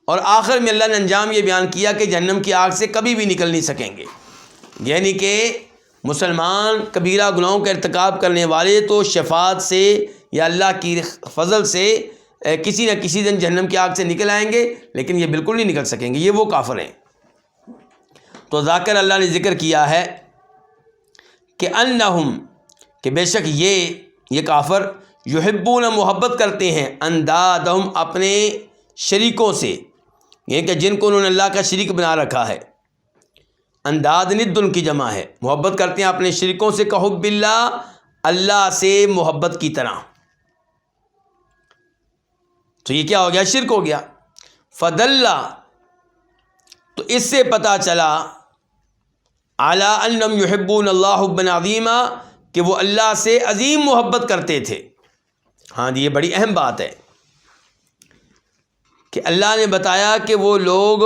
اور آخر میں اللہ نے انجام یہ بیان کیا کہ جہنم کی آگ سے کبھی بھی نکل نہیں سکیں گے، یعنی کہ مسلمان کبیرہ گناہوں کا ارتکاب کرنے والے تو شفاعت سے یا اللہ کی فضل سے کسی نہ کسی دن جہنم کی آگ سے نکل آئیں گے، لیکن یہ بالکل نہیں نکل سکیں گے، یہ وہ کافر ہیں۔ تو ذاکر اللہ نے ذکر کیا ہے کہ انہم، کہ بے شک یہ کافر یحبون، محبت کرتے ہیں، اندادہم، اپنے شریکوں سے، یہ کہ جن کو انہوں نے اللہ کا شریک بنا رکھا ہے۔ انداد ند ان کی جمع ہے، محبت کرتے ہیں اپنے شریکوں سے، کحب اللہ، اللہ سے محبت کی طرح۔ تو یہ کیا ہو گیا؟ شرک ہو گیا۔ فدل، تو اس سے پتہ چلا علی انہم یحبون اللہ حبا عظیما، کہ وہ اللہ سے عظیم محبت کرتے تھے۔ ہاں جی، یہ بڑی اہم بات ہے کہ اللہ نے بتایا کہ وہ لوگ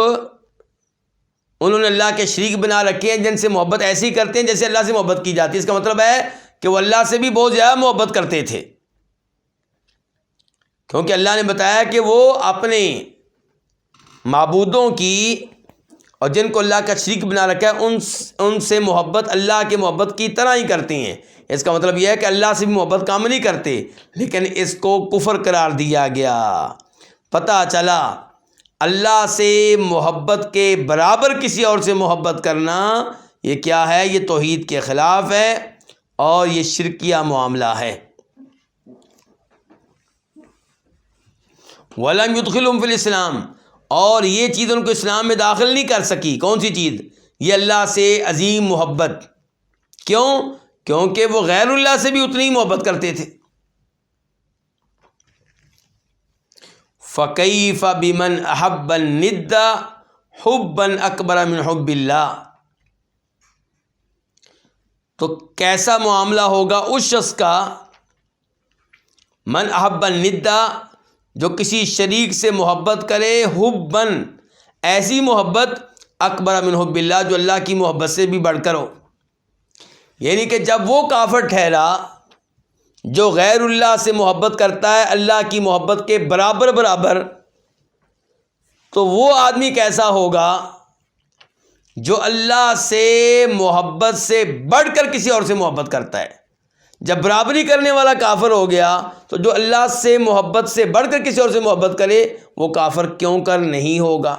انہوں نے اللہ کے شریک بنا رکھے ہیں جن سے محبت ایسی کرتے ہیں جیسے اللہ سے محبت کی جاتی ہے۔ اس کا مطلب ہے کہ وہ اللہ سے بھی بہت زیادہ محبت کرتے تھے، کیونکہ اللہ نے بتایا کہ وہ اپنے معبودوں کی اور جن کو اللہ کا شریک بنا رکھا ہے ان سے محبت اللہ کے محبت کی طرح ہی کرتے ہیں۔ اس کا مطلب یہ ہے کہ اللہ سے بھی محبت کام نہیں کرتے، لیکن اس کو کفر قرار دیا گیا۔ پتہ چلا اللہ سے محبت کے برابر کسی اور سے محبت کرنا یہ کیا ہے؟ یہ توحید کے خلاف ہے اور یہ شرکیہ معاملہ ہے۔ وَلَمْ يُدْخِلْهُمْ فِي الْإِسْلَامِ، اور یہ چیز ان کو اسلام میں داخل نہیں کر سکی۔ کون سی چیز؟ یہ اللہ سے عظیم محبت۔ کیوں؟ کیونکہ وہ غیر اللہ سے بھی اتنی ہی محبت کرتے تھے۔ فَكَيْفَ بِمَنْ أَحَبَّ النِّدَّ حُبًّا أَكْبَرَ مِنْ حُبِّ اللَّهِ، تو کیسا معاملہ ہوگا اس شخص کا، من احب الندّ، جو کسی شریک سے محبت کرے، حبًا، ایسی محبت، اکبر من حب اللہ، جو اللہ کی محبت سے بھی بڑھ کر ہو۔ یعنی کہ جب وہ کافر ٹھہرا جو غیر اللہ سے محبت کرتا ہے اللہ کی محبت کے برابر، تو وہ آدمی کیسا ہوگا جو اللہ سے محبت سے بڑھ کر کسی اور سے محبت کرتا ہے۔ جب برابری کرنے والا کافر ہو گیا تو جو اللہ سے محبت سے بڑھ کر کسی اور سے محبت کرے وہ کافر کیوں کر نہیں ہوگا؟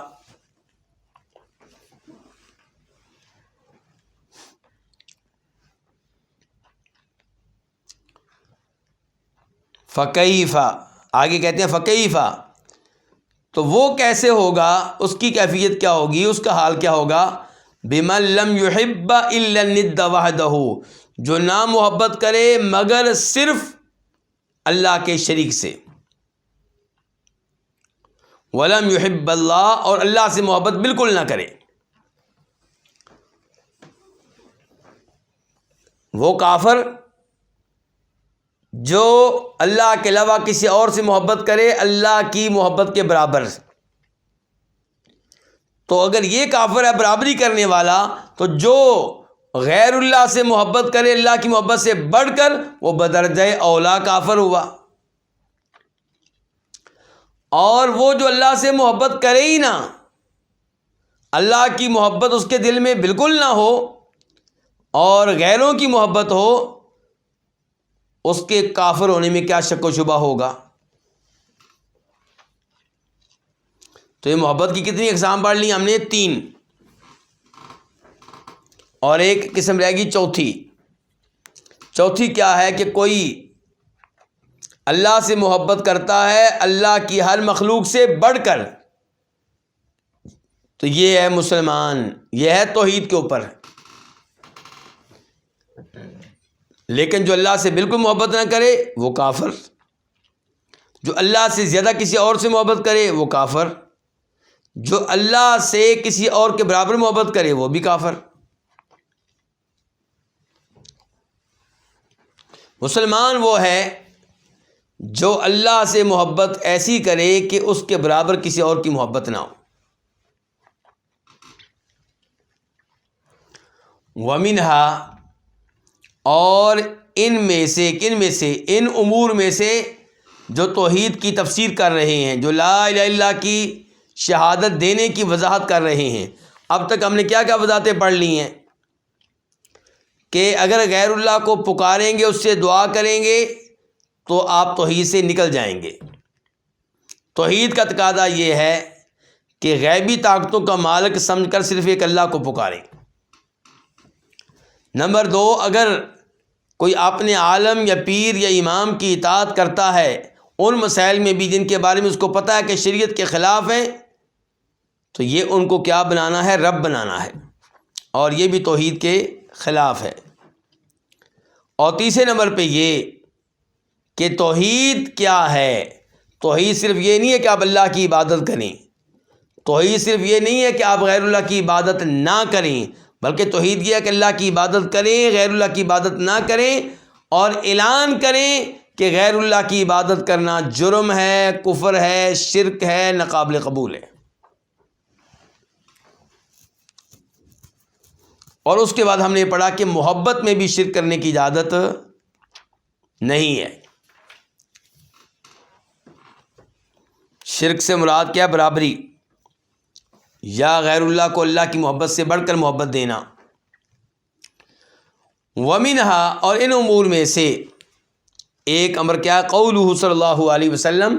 فَكَيْفَ، آگے کہتے ہیں فَكَيْفَ، تو وہ کیسے ہوگا، اس کی کیفیت کیا ہوگی، اس کا حال کیا ہوگا، بِمَن لَمْ يُحِبَّ إِلَّا النِّدَّ وَحْدَهُ، جو نہ محبت کرے مگر صرف اللہ کے شریک سے، وَلَمْ يُحِبَّ اللَّهُ، اور اللہ سے محبت بالکل نہ کرے۔ وہ کافر جو اللہ کے علاوہ کسی اور سے محبت کرے اللہ کی محبت کے برابر، تو اگر یہ کافر ہے برابری کرنے والا، تو جو غیر اللہ سے محبت کرے اللہ کی محبت سے بڑھ کر، وہ بدرجہ اولا کافر ہوا۔ اور وہ جو اللہ سے محبت کرے ہی نہ، اللہ کی محبت اس کے دل میں بالکل نہ ہو اور غیروں کی محبت ہو، اس کے کافر ہونے میں کیا شک و شبہ ہوگا؟ تو یہ محبت کی کتنی اقسام پڑھ لی ہم نے؟ 3، اور ایک قسم رہ گئی چوتھی کیا ہے کہ کوئی اللہ سے محبت کرتا ہے اللہ کی ہر مخلوق سے بڑھ کر، تو یہ ہے مسلمان، یہ ہے توحید کے اوپر۔ لیکن جو اللہ سے بالکل محبت نہ کرے وہ کافر، جو اللہ سے زیادہ کسی اور سے محبت کرے وہ کافر، جو اللہ سے کسی اور کے برابر محبت کرے وہ بھی کافر۔ مسلمان وہ ہے جو اللہ سے محبت ایسی کرے کہ اس کے برابر کسی اور کی محبت نہ ہو۔ وَمِنْهَا، اور ان امور میں سے جو توحید کی تفسیر کر رہے ہیں، جو لا الہ الا اللہ کی شہادت دینے کی وضاحت کر رہے ہیں۔ اب تک ہم نے کیا کیا وضاحتیں پڑھ لی ہیں کہ اگر غیر اللہ کو پکاریں گے، اس سے دعا کریں گے تو آپ توحید سے نکل جائیں گے۔ توحید کا تقاضا یہ ہے کہ غیبی طاقتوں کا مالک سمجھ کر صرف ایک اللہ کو پکاریں۔ نمبر 2، اگر کوئی اپنے عالم یا پیر یا امام کی اطاعت کرتا ہے ان مسائل میں بھی جن کے بارے میں اس کو پتہ ہے کہ شریعت کے خلاف ہیں، تو یہ ان کو کیا بنانا ہے؟ رب بنانا ہے، اور یہ بھی توحید کے خلاف ہے۔ اور تیسرے نمبر پہ یہ کہ توحید کیا ہے؟ توحید صرف یہ نہیں ہے کہ آپ اللہ کی عبادت کریں، توحید صرف یہ نہیں ہے کہ آپ غیر اللہ کی عبادت نہ کریں، بلکہ توحید یہ ہے کہ اللہ کی عبادت کریں، غیر اللہ کی عبادت نہ کریں، اور اعلان کریں کہ غیر اللہ کی عبادت کرنا جرم ہے، کفر ہے، شرک ہے، ناقابل قبول ہے۔ اور اس کے بعد ہم نے پڑھا کہ محبت میں بھی شرک کرنے کی اجازت نہیں ہے۔ شرک سے مراد کیا؟ برابری یا غیر اللہ کو اللہ کی محبت سے بڑھ کر محبت دینا۔ ومنہا، اور ان امور میں سے ایک امر کیا؟ قولہ صلی اللہ علیہ وسلم،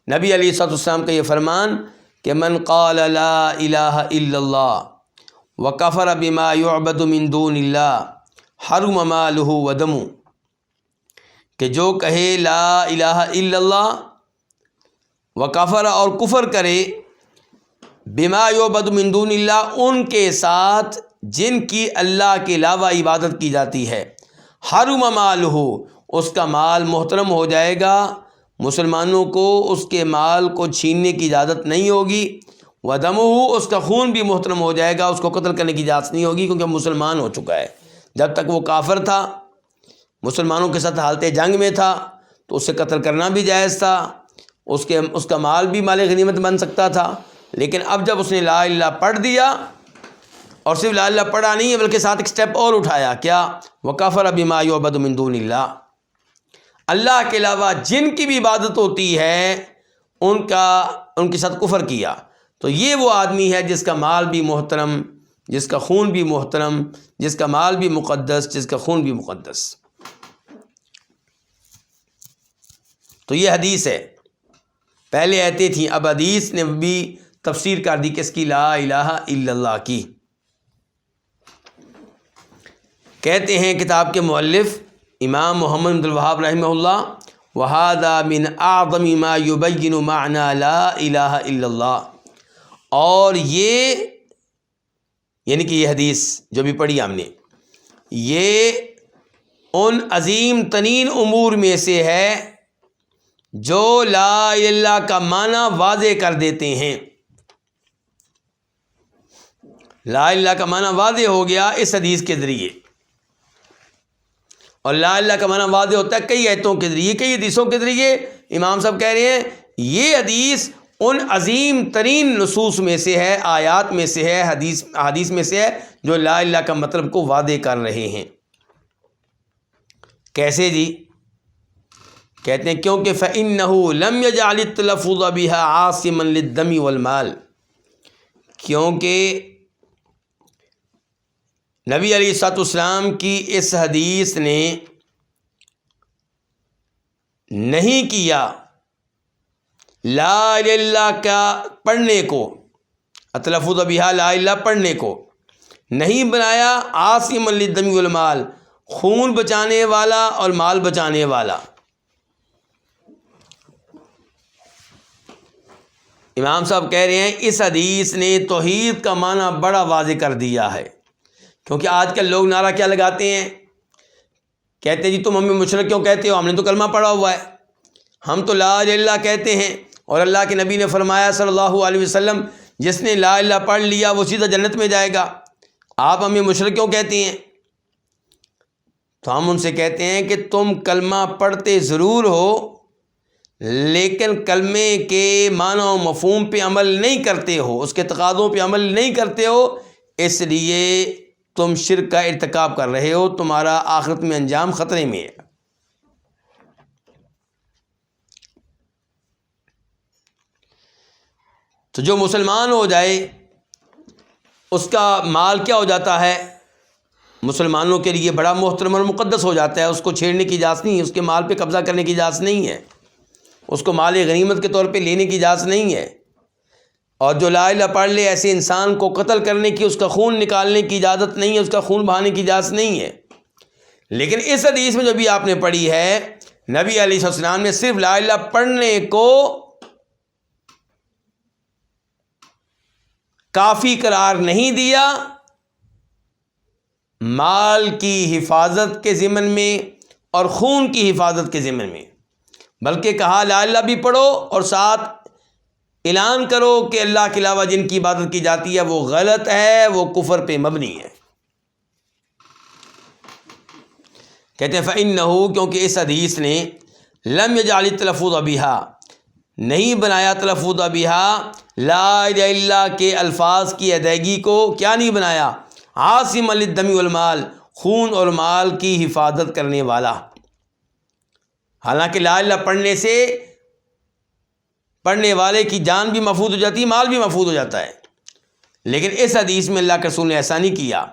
نبی علیہ الصلوۃ والسلام کا یہ فرمان کہ من قال لا الہ الا اللہ وکفر بما یعبد من دون اللہ حرم مالہ ودمہ، کہ جو کہے لا الہ الا اللہ وکفر، اور کفر کرے، بما یعبد من دون اللہ، ان کے ساتھ جن کی اللہ کے علاوہ عبادت کی جاتی ہے، حرم مالہ، اس کا مال محترم ہو جائے گا، مسلمانوں کو اس کے مال کو چھیننے کی اجازت نہیں ہوگی، ودمہ، اس کا خون بھی محترم ہو جائے گا، اس کو قتل کرنے کی اجازت نہیں ہوگی، کیونکہ مسلمان ہو چکا ہے۔ جب تک وہ کافر تھا، مسلمانوں کے ساتھ حالت جنگ میں تھا، تو اسے قتل کرنا بھی جائز تھا، اس کا مال بھی مال غنیمت بن سکتا تھا۔ لیکن اب جب اس نے لا الہ پڑھ دیا، اور صرف لا الہ پڑھا نہیں ہے بلکہ ساتھ ایک سٹیپ اور اٹھایا، کیا؟ وکفر بما یعبد من دون اللہ، اللہ کے علاوہ جن کی بھی عبادت ہوتی ہے ان کے ساتھ کفر کیا، تو یہ وہ آدمی ہے جس کا مال بھی محترم، جس کا خون بھی محترم، جس کا مال بھی مقدس، جس کا خون بھی مقدس۔ تو یہ حدیث ہے، پہلے آیتیں تھیں، اب حدیث نے بھی تفسیر کر دی کس کی؟ لا الہ الا اللہ کی۔ کہتے ہیں کتاب کے مؤلف امام محمد بن عبد الوہاب رحمہ اللہ، وَهَذَا مِنْ أَعْظَمِ مَا يُبَيِّنُ مَعْنَى لَا إِلَهَ إِلَّا اللَّهِ، اور یہ یعنی کہ یہ حدیث جو بھی پڑھی ہم نے، یہ ان عظیم ترین امور میں سے ہے جو لا الہ الا اللہ کا معنی واضح کر دیتے ہیں۔ لا الہ کا معنی واضح ہو گیا اس حدیث کے ذریعے، اور لا الہ کا معنی واضح ہوتا ہے کئی آیتوں کے ذریعے، کئی حدیثوں کے ذریعے۔ امام صاحب کہہ رہے ہیں یہ حدیث ان عظیم ترین نصوص میں سے ہے، آیات میں سے ہے، حدیث میں سے ہے جو لا الہ کا مطلب کو واضح کر رہے ہیں۔ کیسے جی؟ کہتے ہیں کیونکہ فَإِنَّهُ لَمْ يَجْعَلِ التَّلَفُّظَ بِهَا عَاصِمًا لِلدَّمِ وَالْمَالِ، کیونکہ نبی علیہ الصلوۃ والسلام کی اس حدیث نے نہیں کیا لا الہ الا اللہ کا پڑھنے کو، التلفظ بہا، لا الہ پڑھنے کو نہیں بنایا عاصم للدم والمال، خون بچانے والا اور مال بچانے والا۔ امام صاحب کہہ رہے ہیں اس حدیث نے توحید کا معنی بڑا واضح کر دیا ہے، کیونکہ آج کل لوگ نعرہ کیا لگاتے ہیں؟ کہتے ہیں جی تم ہمیں مشرک کیوں کہتے ہو؟ ہم نے تو کلمہ پڑھا ہوا ہے، ہم تو لا الہ الا اللہ کہتے ہیں، اور اللہ کے نبی نے فرمایا صلی اللہ علیہ وسلم جس نے لا الہ پڑھ لیا وہ سیدھا جنت میں جائے گا، آپ ہمیں مشرک کیوں کہتے ہیں؟ تو ہم ان سے کہتے ہیں کہ تم کلمہ پڑھتے ضرور ہو لیکن کلمے کے معنی و مفہوم پہ عمل نہیں کرتے ہو، اس کے تقاضوں پہ عمل نہیں کرتے ہو، اس لیے تم شرک کا ارتکاب کر رہے ہو، تمہارا آخرت میں انجام خطرے میں ہے۔ تو جو مسلمان ہو جائے اس کا مال کیا ہو جاتا ہے؟ مسلمانوں کے لیے بڑا محترم اور مقدس ہو جاتا ہے، اس کو چھیڑنے کی اجازت نہیں ہے، اس کے مال پہ قبضہ کرنے کی اجازت نہیں ہے، اس کو مال غنیمت کے طور پہ لینے کی اجازت نہیں ہے، اور جو لا الہ پڑھ لے ایسے انسان کو قتل کرنے کی، اس کا خون نکالنے کی اجازت نہیں ہے، اس کا خون بہانے کی اجازت نہیں ہے۔ لیکن اس حدیث میں جو بھی آپ نے پڑھی ہے، نبی علیہ السلام نے صرف لا الہ پڑھنے کو کافی قرار نہیں دیا، مال کی حفاظت کے ضمن میں اور خون کی حفاظت کے ضمن میں، بلکہ کہا لا الہ بھی پڑھو اور ساتھ اعلان کرو کہ اللہ کے علاوہ جن کی عبادت کی جاتی ہے وہ غلط ہے، وہ کفر پہ مبنی ہے۔ کہتے ہیں فَإِنَّهُ، کیونکہ اس حدیث نے لم یجعل التلفظ بها، نہیں بنایا تلفظ بها، لا الہ الا اللہ کے الفاظ کی ادائیگی کو کیا نہیں بنایا؟ عاصم للدم والمال، خون اور مال کی حفاظت کرنے والا۔ حالانکہ لا الہ پڑھنے سے پڑھنے والے کی جان بھی محفوظ ہو جاتی ہے، مال بھی محفوظ ہو جاتا ہے، لیکن اس حدیث میں اللہ کے رسول نے ایسا نہیں کیا.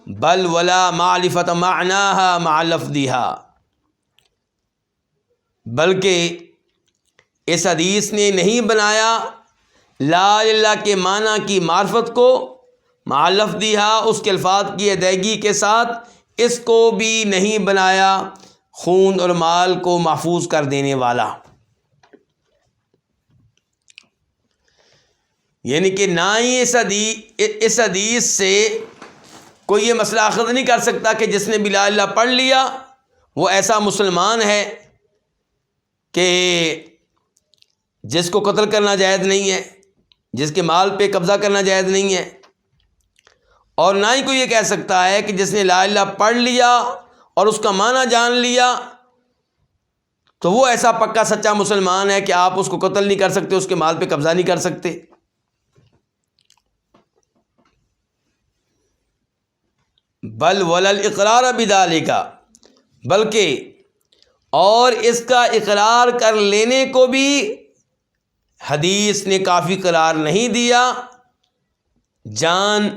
بل ولا معرفت معناها مع لفظها، بلکہ اس حدیث نے نہیں بنایا لا الہ کے معنی کی معرفت کو مع لفظها، اس کے الفاظ کی ادائیگی کے ساتھ، اس کو بھی نہیں بنایا خون اور مال کو محفوظ کر دینے والا. یعنی کہ نہ ہی اس حدیث سے کوئی یہ مسئلہ اخذ نہیں کر سکتا کہ جس نے بھی لا الہ پڑھ لیا وہ ایسا مسلمان ہے کہ جس کو قتل کرنا جائز نہیں ہے، جس کے مال پہ قبضہ کرنا جائز نہیں ہے. اور نہ ہی کوئی یہ کہہ سکتا ہے کہ جس نے لا الہ پڑھ لیا اور اس کا معنی جان لیا تو وہ ایسا پکا سچا مسلمان ہے کہ آپ اس کو قتل نہیں کر سکتے، اس کے مال پہ قبضہ نہیں کر سکتے. بل ولل اقرار بذالک، بلکہ اور اس کا اقرار کر لینے کو بھی حدیث نے کافی قرار نہیں دیا جان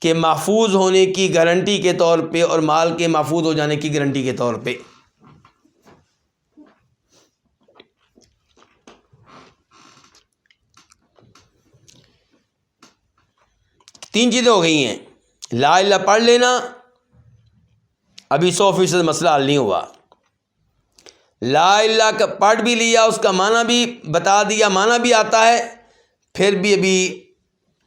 کے محفوظ ہونے کی گارنٹی کے طور پہ اور مال کے محفوظ ہو جانے کی گارنٹی کے طور پہ. تین چیزیں ہو گئی ہیں. لا الہ پڑھ لینا ابھی 100% مسئلہ حل نہیں ہوا. لا الہ کا پڑھ بھی لیا، اس کا معنی بھی بتا دیا، معنی بھی آتا ہے، پھر بھی ابھی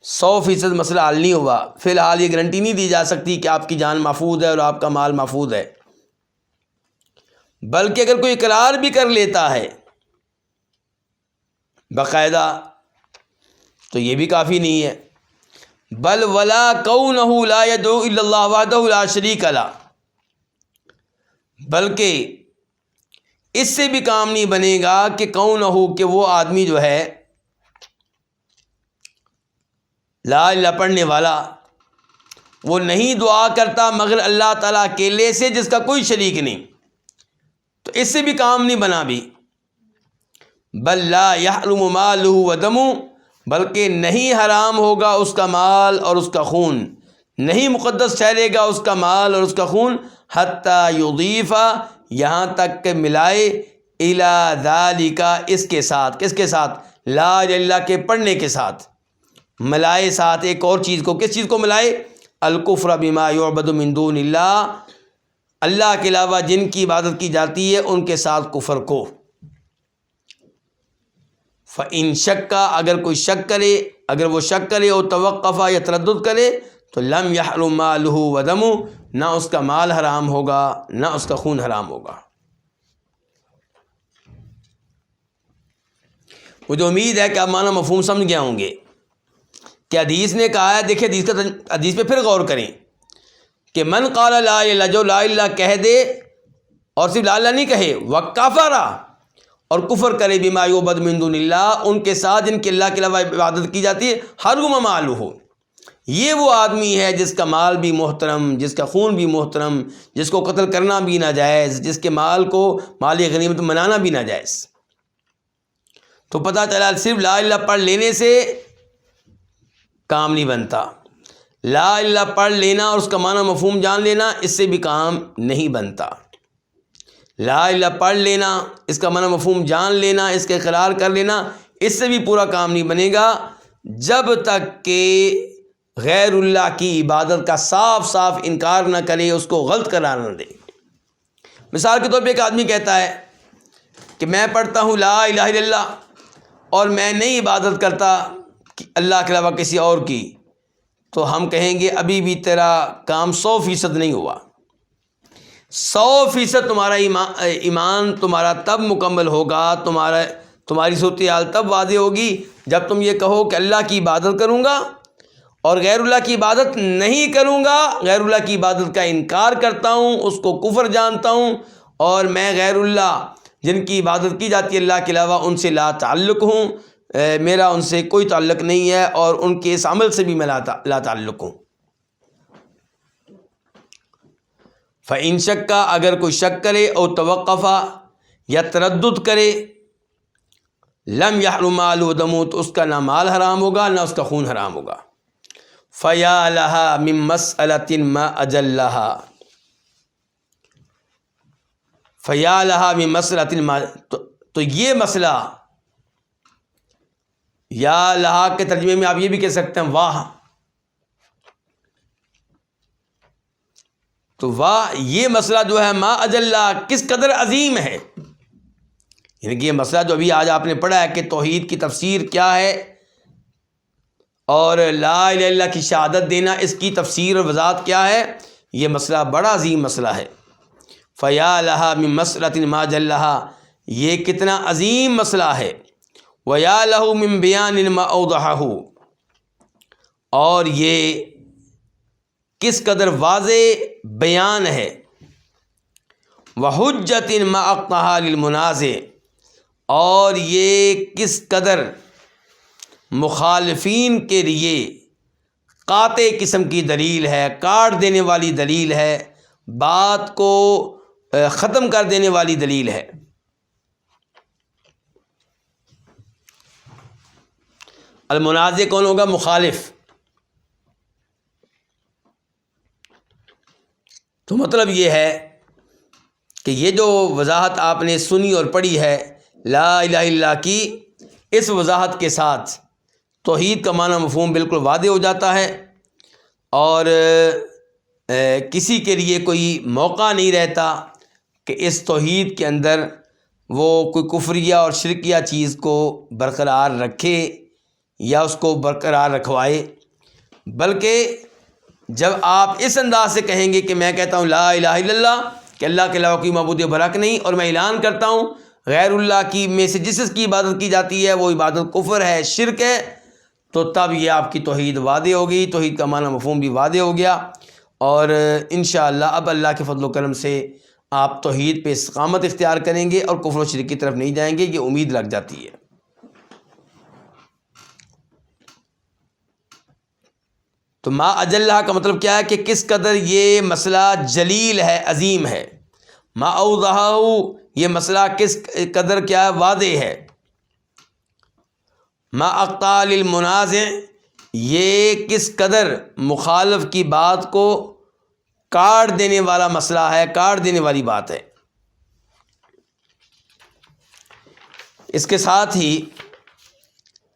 100% مسئلہ حل نہیں ہوا. فی الحال یہ گارنٹی نہیں دی جا سکتی کہ آپ کی جان محفوظ ہے اور آپ کا مال محفوظ ہے. بلکہ اگر کوئی اقرار بھی کر لیتا ہے باقاعدہ تو یہ بھی کافی نہیں ہے. بل ولا کونہ لا یدعو الا اللہ وحدہ لا شریک لہ، بلکہ اس سے بھی کام نہیں بنے گا کہ کونہ کہ وہ آدمی جو ہے لا الہ پڑھنے والا وہ نہیں دعا کرتا مگر اللہ تعالیٰ اکیلے سے جس کا کوئی شریک نہیں، تو اس سے بھی کام نہیں بنا بھی. بل لا یحرم مالہ ودمہ، بلکہ نہیں حرام ہوگا اس کا مال اور اس کا خون، نہیں مقدس ٹھہرے گا اس کا مال اور اس کا خون، حتی یضیف، یہاں تک کہ ملائے، الی ذالک، اس کے ساتھ، کس کے ساتھ؟ لا الہ الا اللہ کے پڑھنے کے ساتھ ملائے ساتھ ایک اور چیز کو. کس چیز کو ملائے؟ الکفر بما یعبد من دون اللہ، اللہ کے علاوہ جن کی عبادت کی جاتی ہے ان کے ساتھ کفر کو. فَإِن شَكَّ، اگر کوئی شک کرے، اگر وہ شک کرے اور توقف یا تردد کرے تو لم یحرم مالہ ودمہ، نہ اس کا مال حرام ہوگا نہ اس کا خون حرام ہوگا. مجھے امید ہے کہ آپ معنی مفہوم سمجھ گئے ہوں گے کہ حدیث نے کہا ہے. دیکھیں حدیث پہ پھر غور کریں کہ من قال لا الہ، جو لا الہ کہہ دے اور صرف لا الہ نہیں کہے، وکفر، اور کفر کرے بما یعبد من دون اللہ، ان کے ساتھ جن کے اللہ کے علاوہ عبادت کی جاتی ہے، حرم مالہ، یہ وہ آدمی ہے جس کا مال بھی محترم، جس کا خون بھی محترم، جس کو قتل کرنا بھی ناجائز، جس کے مال کو مال غنیمت منانا بھی ناجائز. تو پتہ چلا صرف لا الہ پڑھ لینے سے کام نہیں بنتا، لا الہ پڑھ لینا اور اس کا معنی مفہوم جان لینا اس سے بھی کام نہیں بنتا. لا الہ پڑھ لینا، اس کا معنی مفہوم جان لینا، اس کا اقرار کر لینا، اس سے بھی پورا کام نہیں بنے گا جب تک کہ غیر اللہ کی عبادت کا صاف صاف انکار نہ کرے، اس کو غلط قرار نہ دے. مثال کے طور پہ ایک آدمی کہتا ہے کہ میں پڑھتا ہوں لا الہ الا اللہ اور میں نہیں عبادت کرتا اللہ کے علاوہ کسی اور کی، تو ہم کہیں گے ابھی بھی تیرا کام 100% نہیں ہوا. 100% تمہارا ایمان تمہارا تب مکمل ہوگا، تمہاری صورتحال تب واضح ہوگی جب تم یہ کہو کہ اللہ کی عبادت کروں گا اور غیر اللہ کی عبادت نہیں کروں گا، غیر اللہ کی عبادت کا انکار کرتا ہوں، اس کو کفر جانتا ہوں، اور میں غیر اللہ جن کی عبادت کی جاتی ہے اللہ کے علاوہ ان سے لا تعلق ہوں، میرا ان سے کوئی تعلق نہیں ہے اور ان کے اس عمل سے بھی میں لا تعلق ہوں. فَإِن شَكَّ، اگر کوئی شک کرے اور توقفہ یا تردد کرے، لم یحرم مال و دم، تو اس کا نہ مال حرام ہوگا نہ اس کا خون حرام ہوگا۔ فیا لہا من مسئلۃ ما اجلہا، فیا لہا من مسئلۃ ما، تو یہ مسئلہ، یا لہا کے ترجمے میں آپ یہ بھی کہہ سکتے ہیں واہ، تو واہ یہ مسئلہ جو ہے ما اجلہ، کس قدر عظیم ہے، یعنی کہ یہ مسئلہ جو ابھی آج آپ نے پڑھا ہے کہ توحید کی تفسیر کیا ہے اور لا الہ الا اللہ کی شہادت دینا، اس کی تفسیر اور وضاحت کیا ہے، یہ مسئلہ بڑا عظیم مسئلہ ہے۔ فیا لہا من مسئلۃ ما جلہا، یہ کتنا عظیم مسئلہ ہے۔ ویا لہ من بیان ما اوضحہ، اور یہ کس قدر واضح بیان ہے۔ وحجۃ ما اقطعہا للمنازع، اور یہ کس قدر مخالفین کے لیے قاطع قسم کی دلیل ہے، کاٹ دینے والی دلیل ہے، بات کو ختم کر دینے والی دلیل ہے۔ المنازع کون ہوگا؟ مخالف۔ تو مطلب یہ ہے کہ یہ جو وضاحت آپ نے سنی اور پڑھی ہے لا الہ الا اللہ کی، اس وضاحت کے ساتھ توحید کا معنی مفہوم بالکل واضح ہو جاتا ہے، اور کسی کے لیے کوئی موقع نہیں رہتا کہ اس توحید کے اندر وہ کوئی کفریہ اور شرکیہ چیز کو برقرار رکھے یا اس کو برقرار رکھوائے، بلکہ جب آپ اس انداز سے کہیں گے کہ میں کہتا ہوں لا الہ الا اللہ، کہ اللہ کے علاوہ کوئی معبود برحق نہیں، اور میں اعلان کرتا ہوں غیر اللہ کی میں سے جس کی عبادت کی جاتی ہے وہ عبادت کفر ہے، شرک ہے، تو تب یہ آپ کی توحید واضح ہو گئی، توحید کا معنی مفہوم بھی واضح ہو گیا، اور انشاءاللہ اب اللہ کے فضل و کرم سے آپ توحید پہ استقامت اختیار کریں گے اور کفر و شرک کی طرف نہیں جائیں گے، یہ امید لگ جاتی ہے۔ تو ما اجلہ کا مطلب کیا ہے کہ کس قدر یہ مسئلہ جلیل ہے، عظیم ہے۔ ما اوضحہ، یہ مسئلہ کس قدر کیا ہے، واضح ہے۔ ما اقطع للمنازع، یہ کس قدر مخالف کی بات کو کاٹ دینے والا مسئلہ ہے، کاٹ دینے والی بات ہے۔ اس کے ساتھ ہی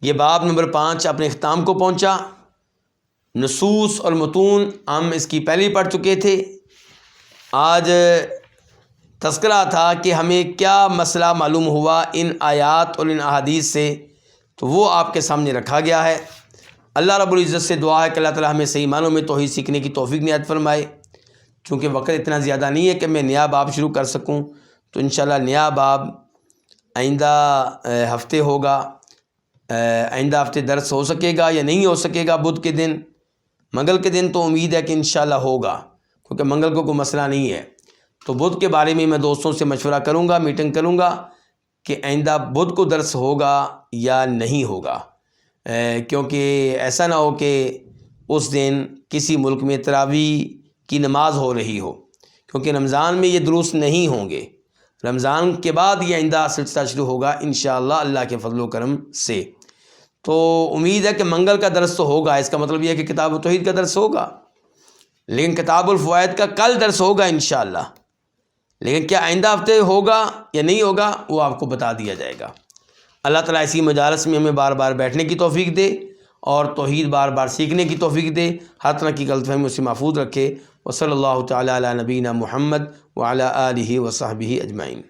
یہ باب نمبر 5 اپنے اختتام کو پہنچا۔ نصوص اور متون ہم اس کی پہلے پڑھ چکے تھے، آج تذکرہ تھا کہ ہمیں کیا مسئلہ معلوم ہوا ان آیات اور ان احادیث سے، تو وہ آپ کے سامنے رکھا گیا ہے۔ اللہ رب العزت سے دعا ہے کہ اللہ تعالی ہمیں صحیح معنوں میں توحید سیکھنے کی توفیق عنایت فرمائے۔ چونکہ وقت اتنا زیادہ نہیں ہے کہ میں نیا باب شروع کر سکوں، تو انشاءاللہ نیا باب آئندہ ہفتے ہوگا، آئندہ ہفتے درس ہو سکے گا یا نہیں ہو سکے گا، بدھ کے دن، منگل کے دن تو امید ہے کہ انشاءاللہ ہوگا، کیونکہ منگل کو کوئی مسئلہ نہیں ہے۔ تو بدھ کے بارے میں دوستوں سے مشورہ کروں گا، میٹنگ کروں گا کہ آئندہ بدھ کو درس ہوگا یا نہیں ہوگا، کیونکہ ایسا نہ ہو کہ اس دن کسی ملک میں تراویح کی نماز ہو رہی ہو، کیونکہ رمضان میں یہ دروس نہیں ہوں گے، رمضان کے بعد یہ آئندہ سلسلہ شروع ہوگا انشاءاللہ اللہ کے فضل و کرم سے۔ تو امید ہے کہ منگل کا درس تو ہوگا، اس کا مطلب یہ ہے کہ کتاب التوحید کا درس ہوگا، لیکن کتاب الفوائد کا کل درس ہوگا انشاءاللہ، لیکن کیا آئندہ ہفتے ہوگا یا نہیں ہوگا وہ آپ کو بتا دیا جائے گا۔ اللہ تعالیٰ اسی مجالس میں ہمیں بار بار بیٹھنے کی توفیق دے اور توحید بار بار سیکھنے کی توفیق دے، ہر طرح کی غلط فہمی سے محفوظ رکھے۔ وصلی اللہ تعالیٰ علی نبینا محمد وعلی آلہ وصحبہ اجمعین۔